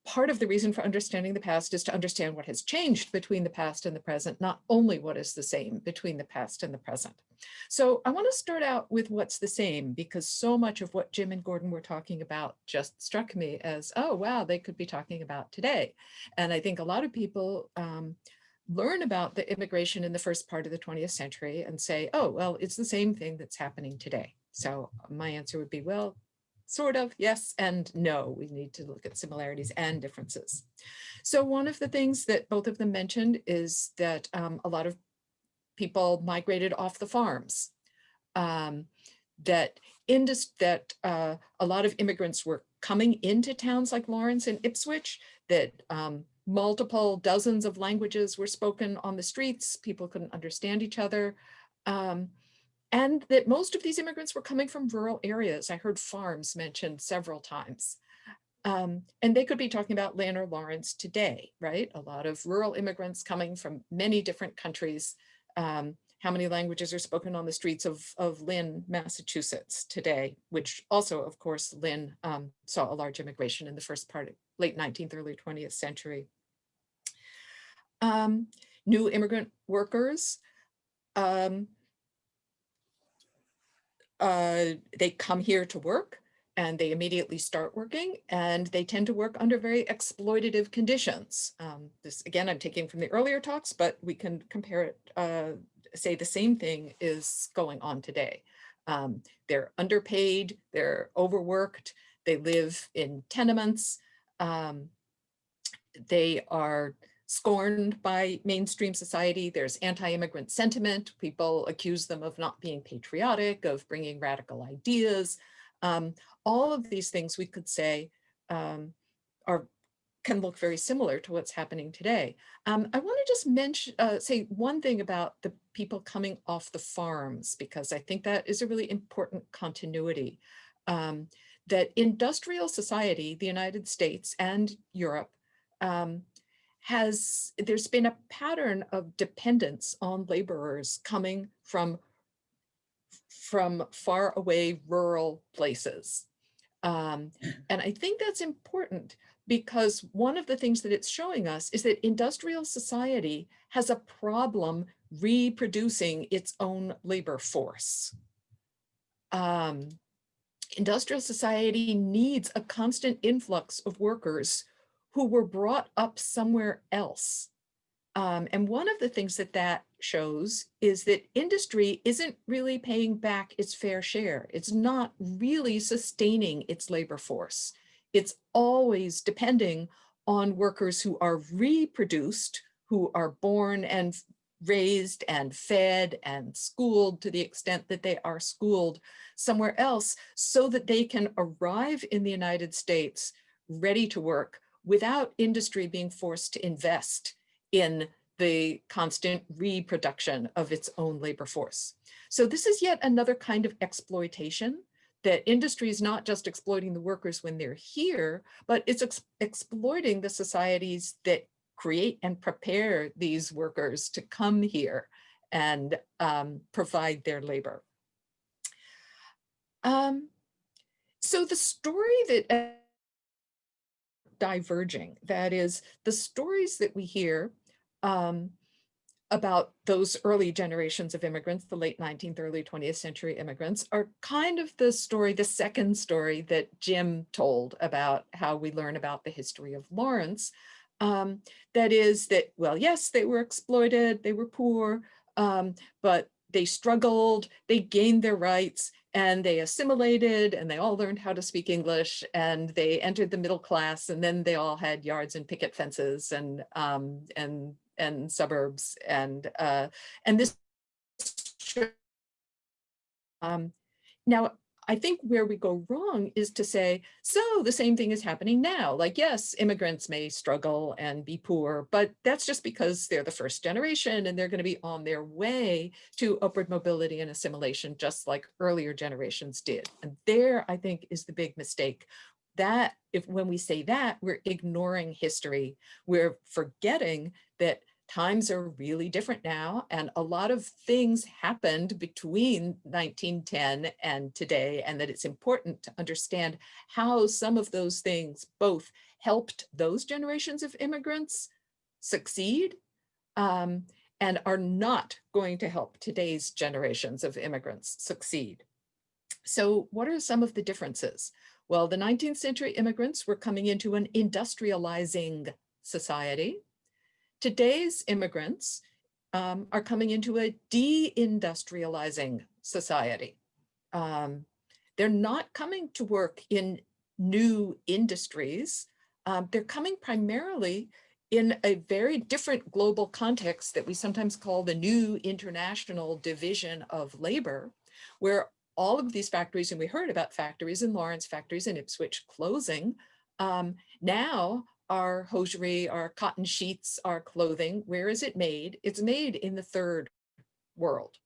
part of the reason for understanding the past is to understand what has changed between the past and the present, not only what is the same between the past and the present. So I want to start out with what's the same, because so much of what Jim and Gordon were talking about just struck me as, oh, wow, they could be talking about today. And I think a lot of people learn about the immigration in the first part of the 20th century and say, oh, well, it's the same thing that's happening today. So my answer would be, well, sort of, yes and no. We need to look at similarities and differences. So one of the things that both of them mentioned is that a lot of people migrated off the farms, that a lot of immigrants were coming into towns like Lawrence and Ipswich, that multiple dozens of languages were spoken on the streets, people couldn't understand each other, and that most of these immigrants were coming from rural areas. I heard farms mentioned several times. And they could be talking about Lynn or Lawrence today, right? A lot of rural immigrants coming from many different countries. How many languages are spoken on the streets of Lynn, Massachusetts today, which also, of course, Lynn saw a large immigration in the first part of late 19th, early 20th century. New immigrant workers, they come here to work and they immediately start working, and they tend to work under very exploitative conditions. This, again, I'm taking from the earlier talks, but we can compare it, say the same thing is going on today. They're underpaid, they're overworked, They live in tenements. They are scorned by mainstream society. There's anti-immigrant sentiment. People accuse them of not being patriotic, of bringing radical ideas. All of these things we could say can look very similar to what's happening today. I want to just mention, say one thing about the people coming off the farms, because I think that is a really important continuity. That industrial society, the United States and Europe, there's been a pattern of dependence on laborers coming from far away rural places. And I think that's important because one of the things that it's showing us is that industrial society has a problem reproducing its own labor force. Industrial society needs a constant influx of workers who were brought up somewhere else. And one of the things that shows is that industry isn't really paying back its fair share. It's not really sustaining its labor force. It's always depending on workers who are reproduced, who are born and raised and fed and schooled to the extent that they are schooled somewhere else so that they can arrive in the United States ready to work without industry being forced to invest in the constant reproduction of its own labor force. So this is yet another kind of exploitation, that industry is not just exploiting the workers when they're here, but it's exploiting the societies that create and prepare these workers to come here and provide their labor. So the story that diverging, that is, the stories that we hear about those early generations of immigrants, the late 19th, early 20th century immigrants, are kind of the story, the second story that Jim told about how we learn about the history of Lawrence. That is that, well, yes, they were exploited, they were poor, but they struggled, they gained their rights, and they assimilated, and they all learned how to speak English, and they entered the middle class, and then they all had yards and picket fences and suburbs, and this. Now, I think where we go wrong is to say, so the same thing is happening now. Like, yes, immigrants may struggle and be poor, but that's just because they're the first generation and they're going to be on their way to upward mobility and assimilation, just like earlier generations did. And there, I think, is the big mistake. That when we say that, we're ignoring history. We're forgetting that times are really different now, and a lot of things happened between 1910 and today, and that it's important to understand how some of those things both helped those generations of immigrants succeed and are not going to help today's generations of immigrants succeed. So what are some of the differences? Well, the 19th century immigrants were coming into an industrializing society. Today's immigrants are coming into a deindustrializing society. They're not coming to work in new industries. They're coming primarily in a very different global context that we sometimes call the new international division of labor, where all of these factories, and we heard about factories in Lawrence, factories in Ipswich closing, now our hosiery, our cotton sheets, our clothing, where is it made? It's made in the third world.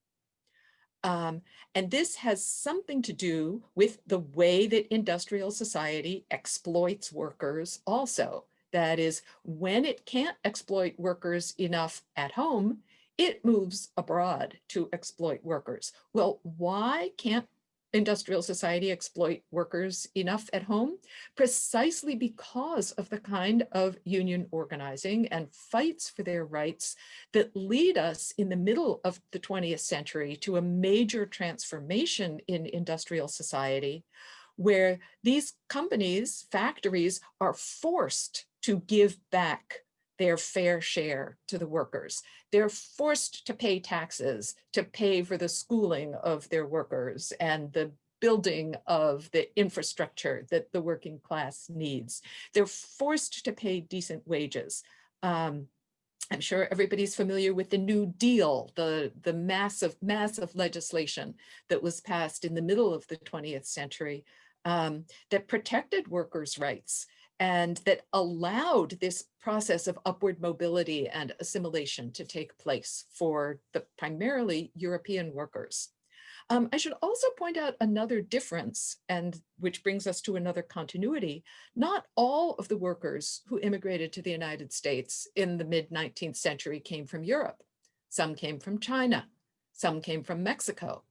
And this has something to do with the way that industrial society exploits workers also. That is, when it can't exploit workers enough at home, it moves abroad to exploit workers. Well, why can't industrial society exploit workers enough at home? Precisely because of the kind of union organizing and fights for their rights that lead us in the middle of the 20th century to a major transformation in industrial society, where these companies, factories, are forced to give back their fair share to the workers. They're forced to pay taxes, to pay for the schooling of their workers and the building of the infrastructure that the working class needs. They're forced to pay decent wages. I'm sure everybody's familiar with the New Deal, the massive legislation that was passed in the middle of the 20th century that protected workers' rights and that allowed this process of upward mobility and assimilation to take place for the primarily European workers. I should also point out another difference, and which brings us to another continuity. Not all of the workers who immigrated to the United States in the mid-19th century came from Europe. Some came from China, some came from Mexico.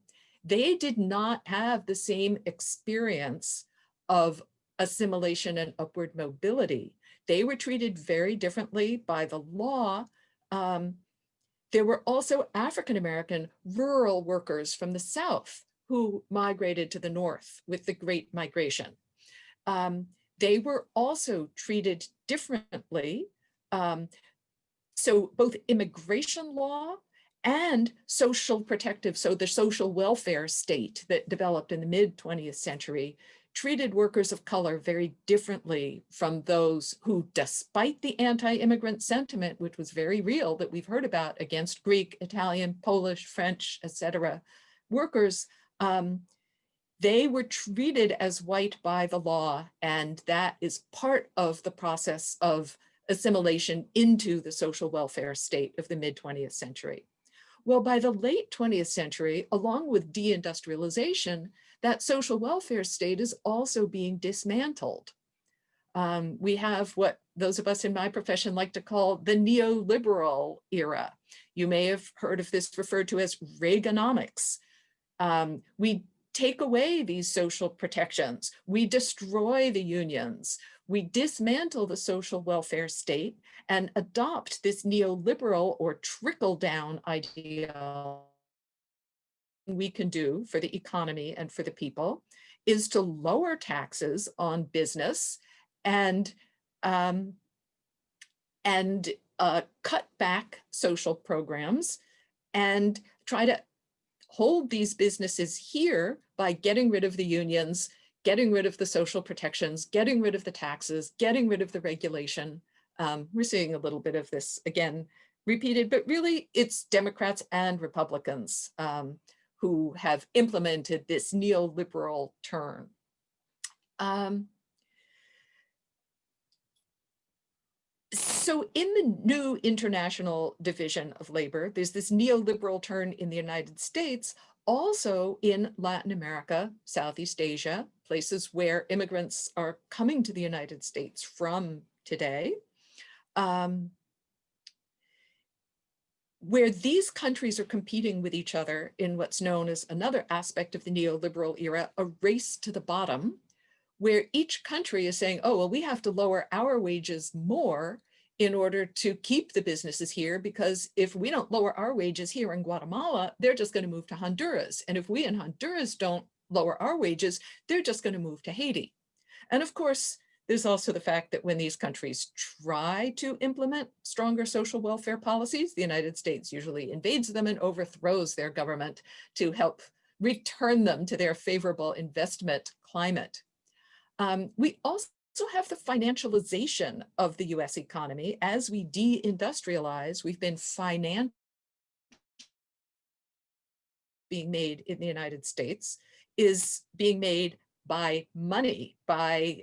They did not have the same experience of assimilation and upward mobility. They were treated very differently by the law. There were also African-American rural workers from the South who migrated to the North with the Great Migration. They were also treated differently. So both immigration law and social protective, so the social welfare state that developed in the mid-20th century treated workers of color very differently from those who, despite the anti-immigrant sentiment, which was very real that we've heard about against Greek, Italian, Polish, French, etc., workers, they were treated as white by the law, and that is part of the process of assimilation into the social welfare state of the mid-20th century. Well, by the late 20th century, along with deindustrialization, that social welfare state is also being dismantled. We have what those of us in my profession like to call the neoliberal era. You may have heard of this referred to as Reaganomics. We take away these social protections. We destroy the unions. We dismantle the social welfare state and adopt this neoliberal or trickle-down ideology. We can do for the economy and for the people is to lower taxes on business and cut back social programs and try to hold these businesses here by getting rid of the unions, getting rid of the social protections, getting rid of the taxes, getting rid of the regulation. We're seeing a little bit of this again repeated, but really it's Democrats and Republicans who have implemented this neoliberal turn. So in the new international division of labor, there's this neoliberal turn in the United States, also in Latin America, Southeast Asia, places where immigrants are coming to the United States from today. Where these countries are competing with each other in what's known as another aspect of the neoliberal era, a race to the bottom, where each country is saying, oh, well, we have to lower our wages more in order to keep the businesses here, because if we don't lower our wages here in Guatemala, they're just going to move to Honduras. And if we in Honduras don't lower our wages, they're just going to move to Haiti. And of course, there's also the fact that when these countries try to implement stronger social welfare policies, the United States usually invades them and overthrows their government to help return them to their favorable investment climate. We also have the financialization of the US economy. As we deindustrialize, we've been being made in the United States is being made by money, by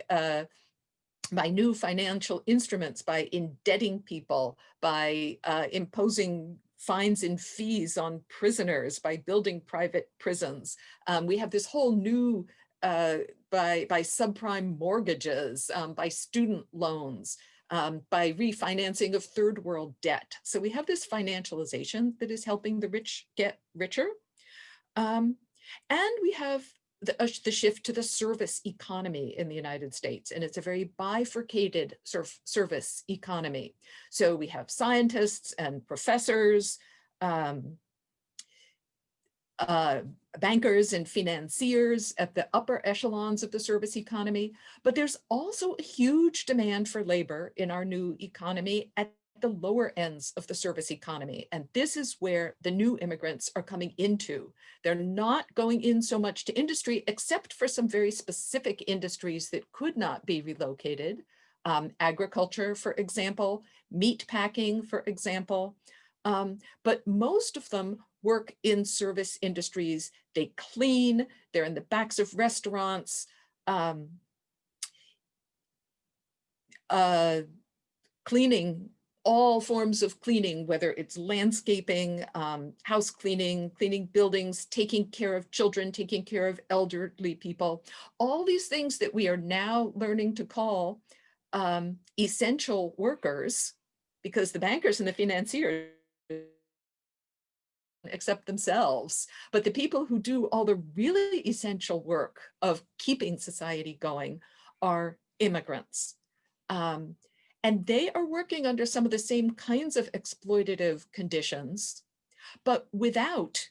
new financial instruments, by indebting people, by imposing fines and fees on prisoners, by building private prisons. We have this whole new, by subprime mortgages, by student loans, by refinancing of third world debt. So we have this financialization that is helping the rich get richer. And we have the shift to the service economy in the United States, and it's a very bifurcated service economy. So we have scientists and professors, bankers and financiers at the upper echelons of the service economy, but there's also a huge demand for labor in our new economy at the lower ends of the service economy. And this is where the new immigrants are coming into. They're not going in so much to industry, except for some very specific industries that could not be relocated. Agriculture, for example, meat packing, for example. But most of them work in service industries. They clean, they're in the backs of restaurants, cleaning, all forms of cleaning, whether it's landscaping, house cleaning, cleaning buildings, taking care of children, taking care of elderly people, all these things that we are now learning to call essential workers, because the bankers and the financiers accept themselves. But the people who do all the really essential work of keeping society going are immigrants. And they are working under some of the same kinds of exploitative conditions, but without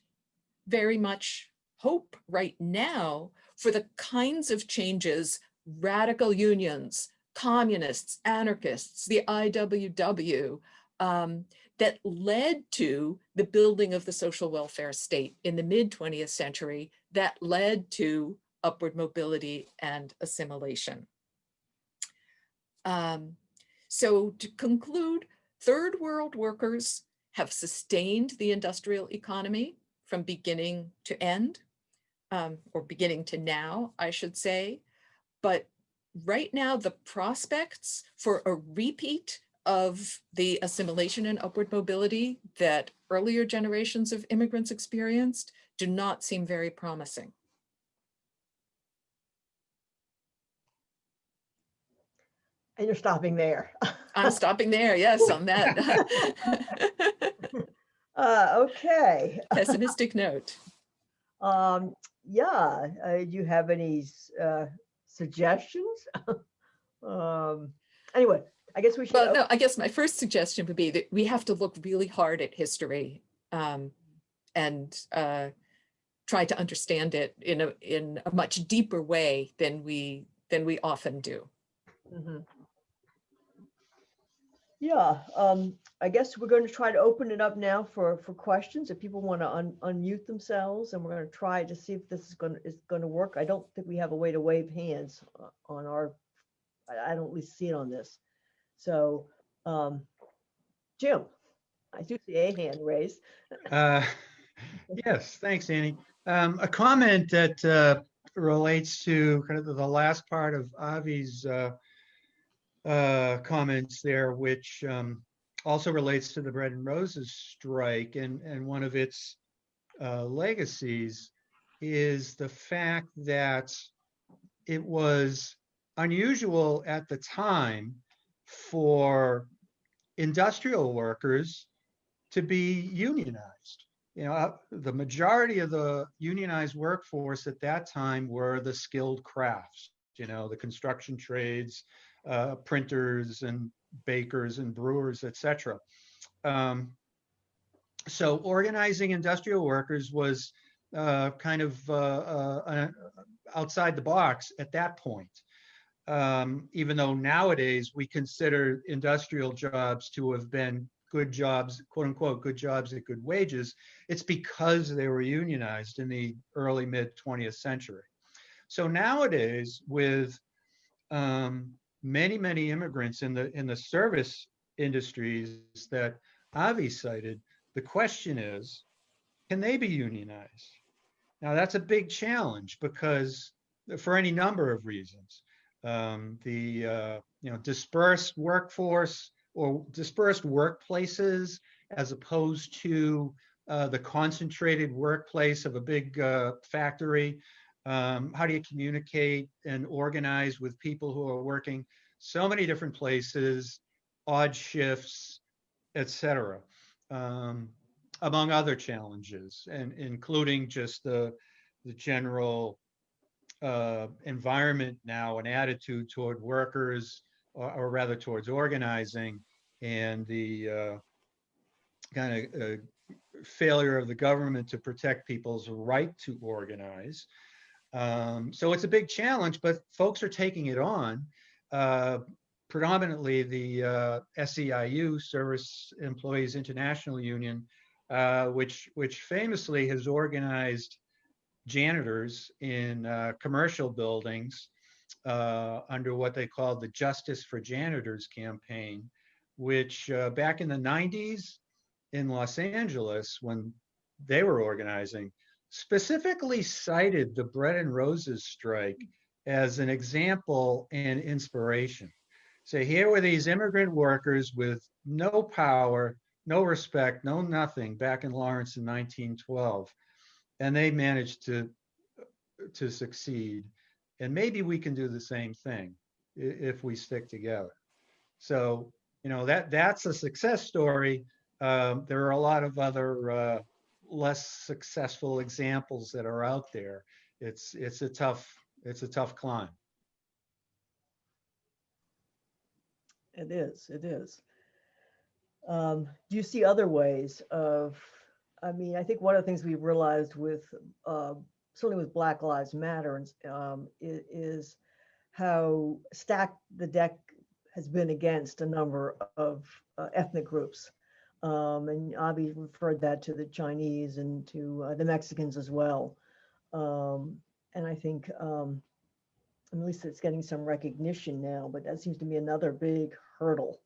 very much hope right now for the kinds of changes radical unions, communists, anarchists, the IWW, that led to the building of the social welfare state in the mid-20th century, that led to upward mobility and assimilation. So to conclude, third world workers have sustained the industrial economy from beginning to end, or beginning to now, I should say. But right now, the prospects for a repeat of the assimilation and upward mobility that earlier generations of immigrants experienced do not seem very promising. And you're stopping there. I'm stopping there, yes, on that Okay. pessimistic note. Yeah, do you have any suggestions? Anyway, I guess we should. Well, no, I guess my first suggestion would be that we have to look really hard at history and try to understand it in a much deeper way than we often do. Mm-hmm. Yeah, I guess we're going to try to open it up now for questions. If people want to unmute themselves, and we're going to try to see if this is going to work. I don't think we have a way to wave hands on our. I don't at least see it on this. So, Jim, I do see a hand raised. Yes, thanks, Annie. A comment that relates to kind of the last part of Avi's comments there, which also relates to the Bread and Roses strike, and one of its legacies is the fact that it was unusual at the time for industrial workers to be unionized. You know, the majority of the unionized workforce at that time were the skilled crafts, you know, the construction trades, printers and bakers and brewers, etc. So organizing industrial workers was kind of outside the box at that point. Even though nowadays we consider industrial jobs to have been good jobs, quote unquote, good jobs at good wages, it's because they were unionized in the early mid 20th century. So nowadays, with many immigrants in the service industries that Avi cited, the question is, can they be unionized? Now that's a big challenge because for any number of reasons. Dispersed workforce or dispersed workplaces as opposed to the concentrated workplace of a big factory. How do you communicate and organize with people who are working so many different places, odd shifts, etc., among other challenges, and including just the general environment now and attitude toward workers, or rather towards organizing, and the kind of failure of the government to protect people's right to organize. So it's a big challenge, but folks are taking it on. predominantly the SEIU, Service Employees International Union, which famously has organized janitors in commercial buildings under what they called the Justice for Janitors campaign, which back in the 90s in Los Angeles, when they were organizing, specifically cited the Bread and Roses strike as an example and inspiration. So here were these immigrant workers with no power, no respect, no nothing back in Lawrence in 1912. And they managed to succeed. And maybe we can do the same thing if we stick together. So, you know, that's a success story. There are a lot of other less successful examples that are out there. It's a tough climb. It is. It is. Do you see other ways of? I mean, I think one of the things we've realized with certainly with Black Lives Matter is how stacked the deck has been against a number of ethnic groups. And Avi referred that to the Chinese and to the Mexicans as well. And I think at least it's getting some recognition now, but that seems to be another big hurdle.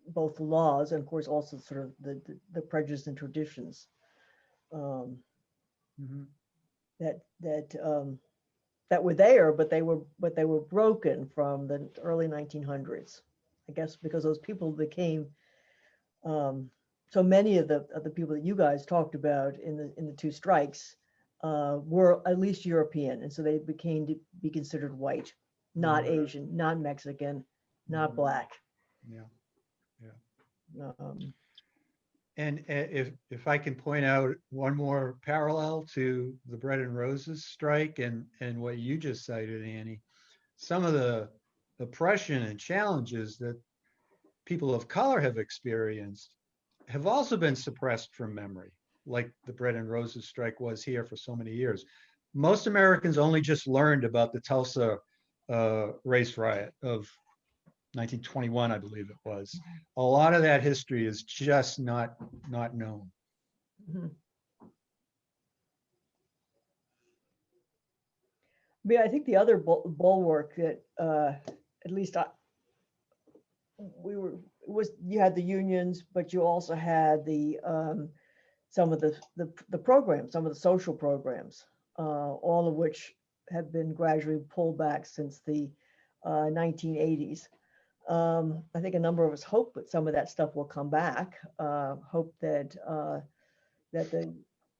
Both laws and of course also sort of the prejudice and traditions that were there, but they were broken from the early 1900s. I guess because those people became so many of the people that you guys talked about in the two strikes were at least European, and so they became to be considered white, not Asian, not Mexican, not Black. Yeah. And if I can point out one more parallel to the Bread and Roses strike and what you just cited, Annie, some of the oppression and challenges that people of color have experienced have also been suppressed from memory, like the Bread and Roses strike was here for so many years. Most Americans only just learned about the Tulsa race riot of 1921, I believe it was. A lot of that history is just not known. Mm-hmm. Yeah, I think the other bulwark that at least you had the unions, but you also had the some of the programs, some of the social programs, all of which have been gradually pulled back since the 1980s. I think a number of us hope that some of that stuff will come back. Hope that the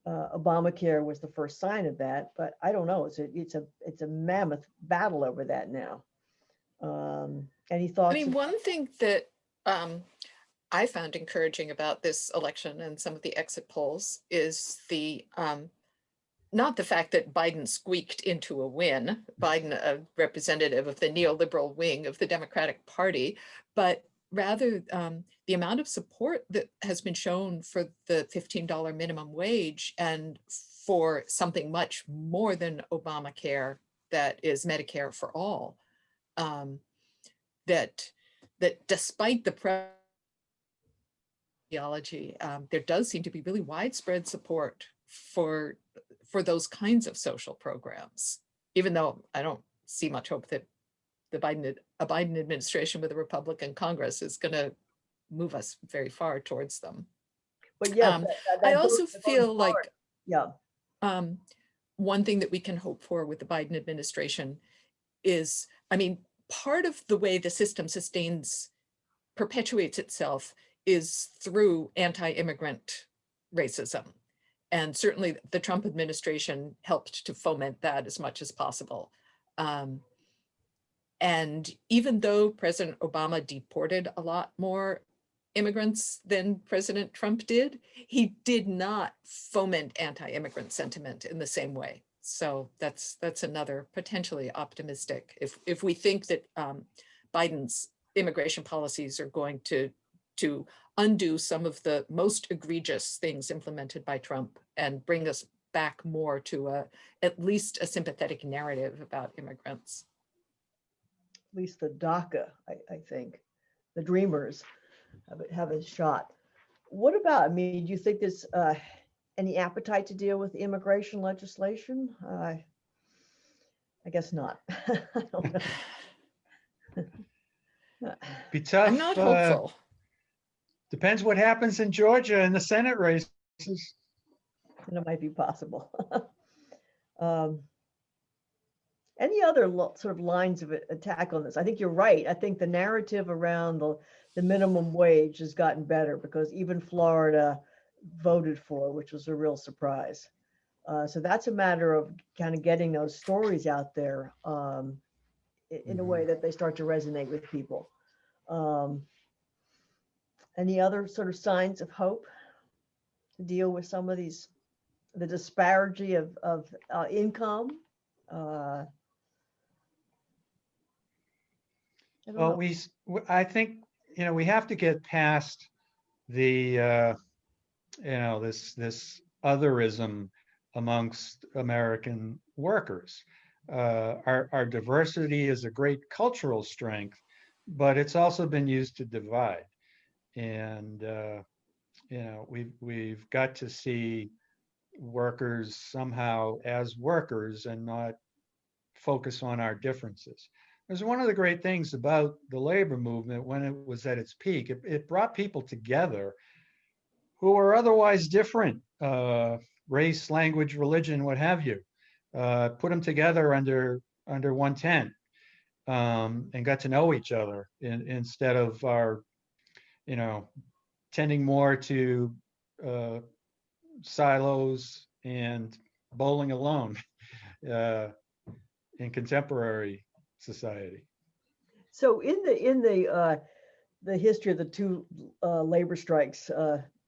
Obamacare was the first sign of that, but I don't know. It's a mammoth battle over that now. Any thoughts? I mean, one thing that I found encouraging about this election and some of the exit polls is the not the fact that Biden squeaked into a win, Biden, a representative of the neoliberal wing of the Democratic Party, but rather the amount of support that has been shown for the $15 minimum wage and for something much more than Obamacare, that is Medicare for all. That despite the ideology, there does seem to be really widespread support for those kinds of social programs, even though I don't see much hope that a Biden administration with a Republican Congress is going to move us very far towards them. But yeah, I also feel like one thing that we can hope for with the Biden administration is, I mean, part of the way the system perpetuates itself is through anti-immigrant racism. And certainly the Trump administration helped to foment that as much as possible. And even though President Obama deported a lot more immigrants than President Trump did, he did not foment anti-immigrant sentiment in the same way. So that's another potentially optimistic. If we think that Biden's immigration policies are going to undo some of the most egregious things implemented by Trump and bring us back more to at least a sympathetic narrative about immigrants. least the DACA, I think, the Dreamers have a shot. What about, I mean, do you think there's any appetite to deal with immigration legislation? I guess not. I don't know. Be tough. I'm not hopeful. Depends what happens in Georgia in the Senate races. And it might be possible. Any other sort of lines of attack on this? I think you're right. I think the narrative around the minimum wage has gotten better because even Florida voted for, which was a real surprise. So that's a matter of kind of getting those stories out there in a way that they start to resonate with people. Any other sort of signs of hope to deal with some of these, the disparity of income? Well, I think, we have to get past the, this otherism amongst American workers. Our diversity is a great cultural strength, but it's also been used to divide. And, we've got to see workers somehow as workers and not focus on our differences. There's one of the great things about the labor movement when it was at its peak. It brought people together who were otherwise different, race, language, religion, what have you. Put them together under one tent and got to know each other instead of our, tending more to silos and bowling alone in contemporary society. So in the history of the two labor strikes,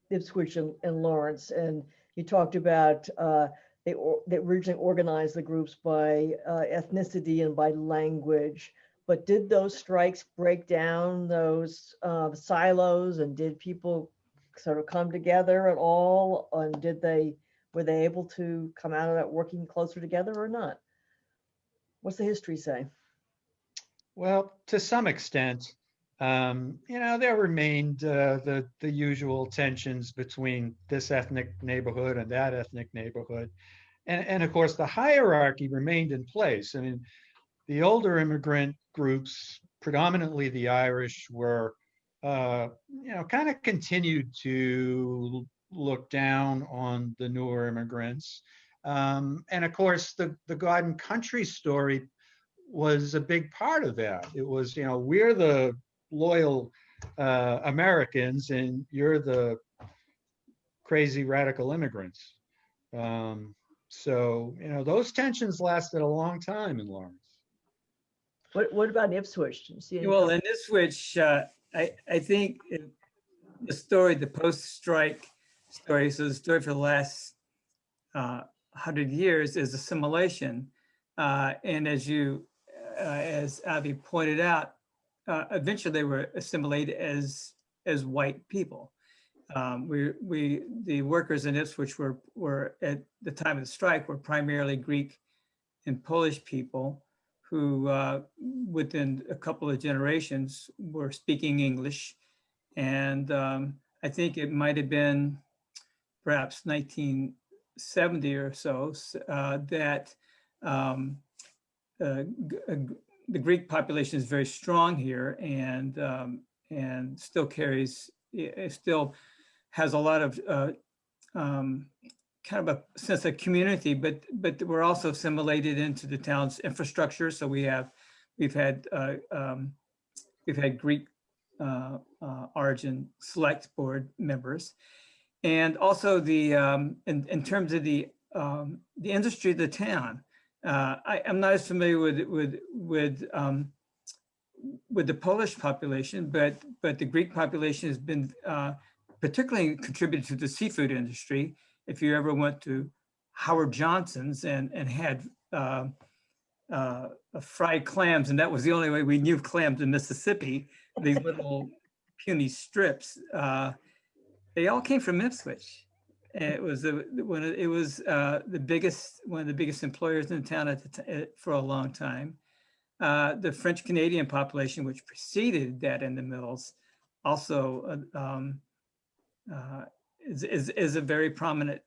Ipswich and Lawrence, and you talked about they originally organized the groups by ethnicity and by language, but did those strikes break down those silos, and did people sort of come together at all, and were they able to come out of that working closer together or not? What's the history say? Well, to some extent, there remained the usual tensions between this ethnic neighborhood and that ethnic neighborhood. And of course, the hierarchy remained in place. I mean, the older immigrant groups, predominantly the Irish, were, kind of continued to look down on the newer immigrants. And of course, the God and Country story was a big part of that. It was, we're the loyal Americans and you're the crazy radical immigrants. So, those tensions lasted a long time in Lawrence. What about Ipswich? Did you see any Well, in Iswitch, I think the story, the post-strike story, so the story for the last 100 years is assimilation. And as Avi pointed out, eventually they were assimilated as white people. The workers in Ipswich were at the time of the strike were primarily Greek and Polish people who within a couple of generations were speaking English. And I think it might have been perhaps 1970 or so that the Greek population is very strong here and still has a lot of kind of a sense of community, but we're also assimilated into the town's infrastructure. So we've had Greek origin select board members, and also in terms of the industry of the town. I'm not as familiar with the Polish population, but the Greek population has been particularly contributed to the seafood industry. If you ever went to Howard Johnson's and had fried clams, and that was the only way we knew clams in Mississippi, these little puny strips, they all came from Ipswich. And it was one of the biggest employers in town for a long time. The French Canadian population, which preceded that in the mills, also is a very prominent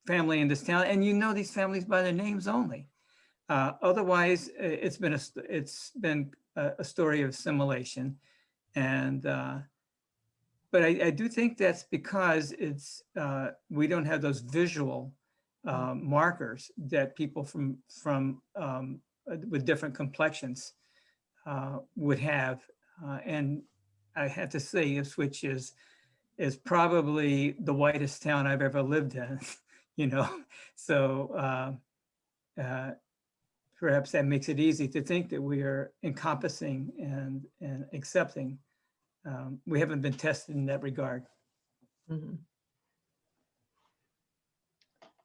family in this town, and you know these families by their names only. Otherwise, it's been a story of assimilation, and but I do think that's because we don't have those visual markers that people from with different complexions would have, and I had to say Ipswich is probably the whitest town I've ever lived in, you know, so perhaps that makes it easy to think that we are encompassing and accepting. We haven't been tested in that regard. Mhm.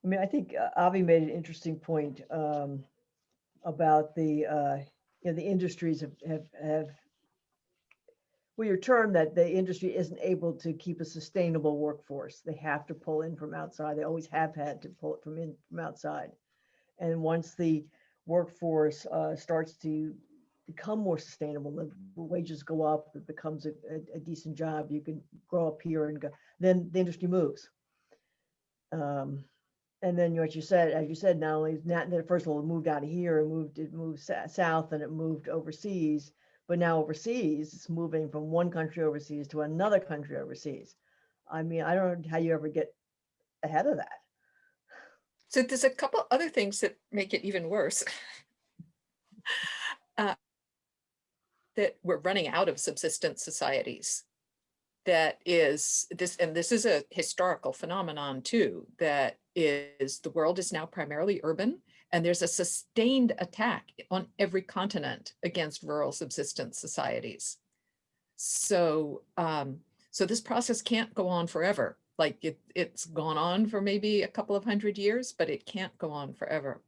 I mean, I think Avi made an interesting point about the industries have well, your term that the industry isn't able to keep a sustainable workforce. They have to pull in from outside. They always have had to pull it from outside. And once the workforce starts to become more sustainable, the wages go up, it becomes a decent job, you can grow up here and go, then the industry moves. And then what you said, as you said, not only that, first of all, it moved out of here and it moved south and it moved overseas. But now overseas, it's moving from one country overseas to another country overseas. I mean, I don't know how you ever get ahead of that. So there's a couple other things that make it even worse. That we're running out of subsistence societies. That is this, and this is a historical phenomenon too, that is the world is now primarily urban, and there's a sustained attack on every continent against rural subsistence societies. So, so this process can't go on forever. Like it's gone on for maybe a couple of 100 years, but it can't go on forever.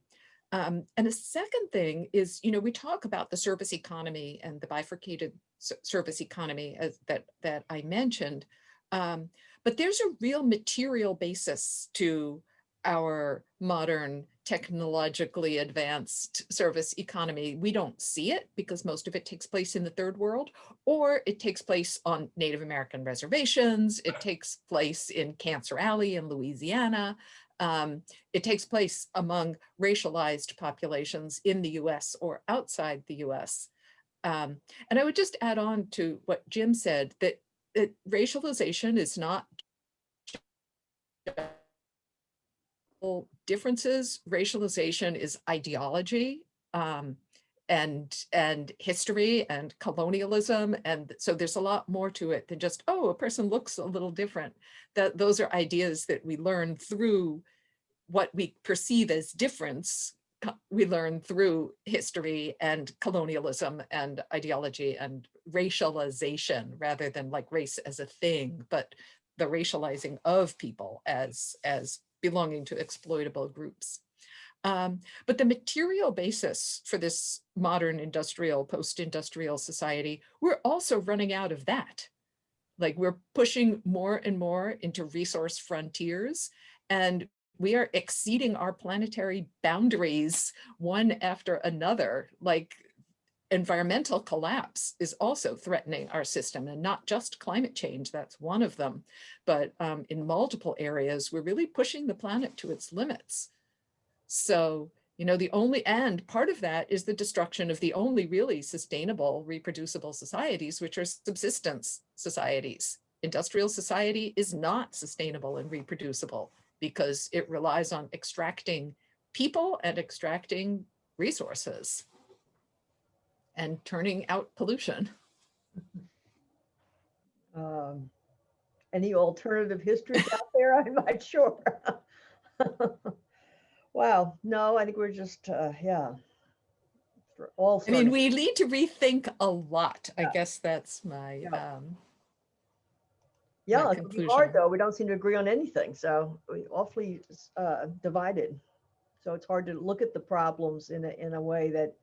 And the second thing is, you know, we talk about the service economy and the bifurcated service economy as that I mentioned, but there's a real material basis to our modern technologically advanced service economy. We don't see it because most of it takes place in the third world, or it takes place on Native American reservations. It takes place in Cancer Alley in Louisiana. It takes place among racialized populations in the US or outside the US. And I would just add on to what Jim said, that racialization is not differences. Racialization is ideology and history and colonialism. And so there's a lot more to it than just, oh, a person looks a little different. That those are ideas that we learn through what we perceive as difference. We learn through history and colonialism and ideology and racialization, rather than like race as a thing, but the racializing of people as belonging to exploitable groups. But the material basis for this modern industrial, post-industrial society, we're also running out of that. Like we're pushing more and more into resource frontiers, and we are exceeding our planetary boundaries one after another. Like environmental collapse is also threatening our system, and not just climate change, that's one of them. But in multiple areas, we're really pushing the planet to its limits. So, you know, and part of that is the destruction of the only really sustainable, reproducible societies, which are subsistence societies. Industrial society is not sustainable and reproducible because it relies on extracting people and extracting resources and turning out pollution. Any alternative histories out there? I'm not sure. Wow, no, I think we're just, yeah. For all I mean, starting. we need to rethink a lot. I Yeah. guess that's my, Yeah. my Yeah, it can be hard conclusion. though. We don't seem to agree on anything. So we awfully divided. So it's hard to look at the problems in a way that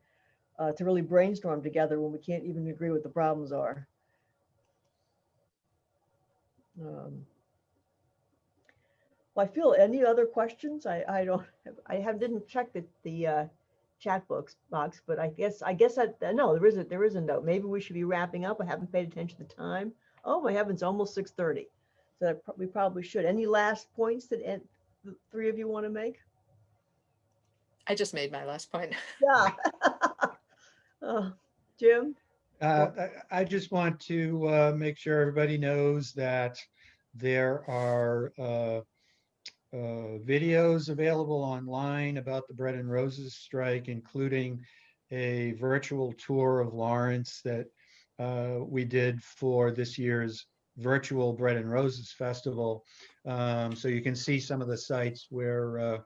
to really brainstorm together when we can't even agree what the problems are. Well, I feel any other questions? I don't have, didn't check the chat box, but I guess no, there is a note. Maybe we should be wrapping up. I haven't paid attention to the time. Oh my heavens, almost 6:30. So we probably should. Any last points that the three of you want to make? I just made my last point. Yeah. Jim? I just want to make sure everybody knows that there are videos available online about the Bread and Roses strike, including a virtual tour of Lawrence that we did for this year's virtual Bread and Roses Festival. So you can see some of the sites where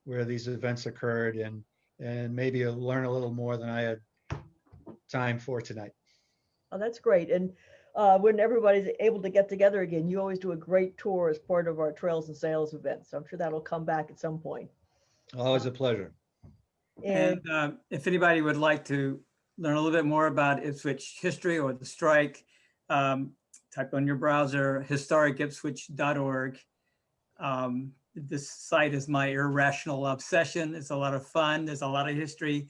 these events occurred, and maybe you'll learn a little more than I had time for tonight. Oh, that's great. And when everybody's able to get together again, you always do a great tour as part of our Trails and Sales event. So I'm sure that'll come back at some point. Always a pleasure. And if anybody would like to learn a little bit more about Ipswich history or the strike, type on your browser historicipswich.org. This site is my irrational obsession. It's a lot of fun. There's a lot of history.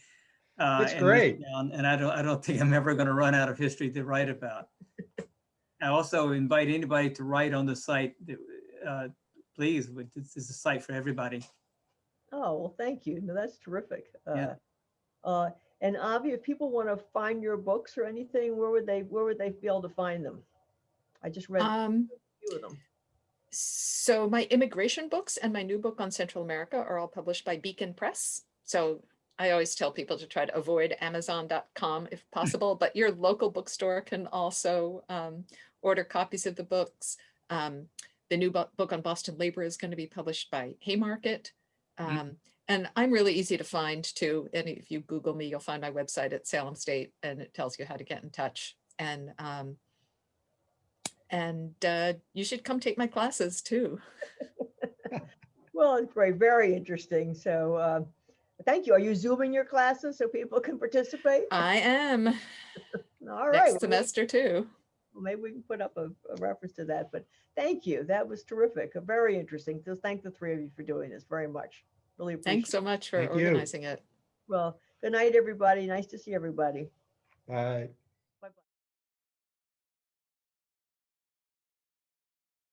It's great. And I don't think I'm ever going to run out of history to write about. I also invite anybody to write on the site. Please, this is a site for everybody. oh, well, thank you. No, that's terrific. Yeah. And Avi, if people want to find your books or anything, where would they be able to find them? I just read a few of them. So my immigration books and my new book on Central America are all published by Beacon Press. So I always tell people to try to avoid Amazon.com if possible, but your local bookstore can also order copies of the books. The new book on Boston labor is going to be published by Haymarket. And I'm really easy to find too. And if you Google me, you'll find my website at Salem State, and it tells you how to get in touch. And you should come take my classes too. Well, it's great. Very interesting. So thank you. Are you Zooming your classes so people can participate? I am. All right. Next semester too. Well, maybe we can put up a reference to that, but thank you. That was terrific. Very interesting. So thank the three of you for doing this very much. Really appreciate Thanks so much for Thank you. organizing it. Well, good night, everybody. Nice to see everybody. Bye.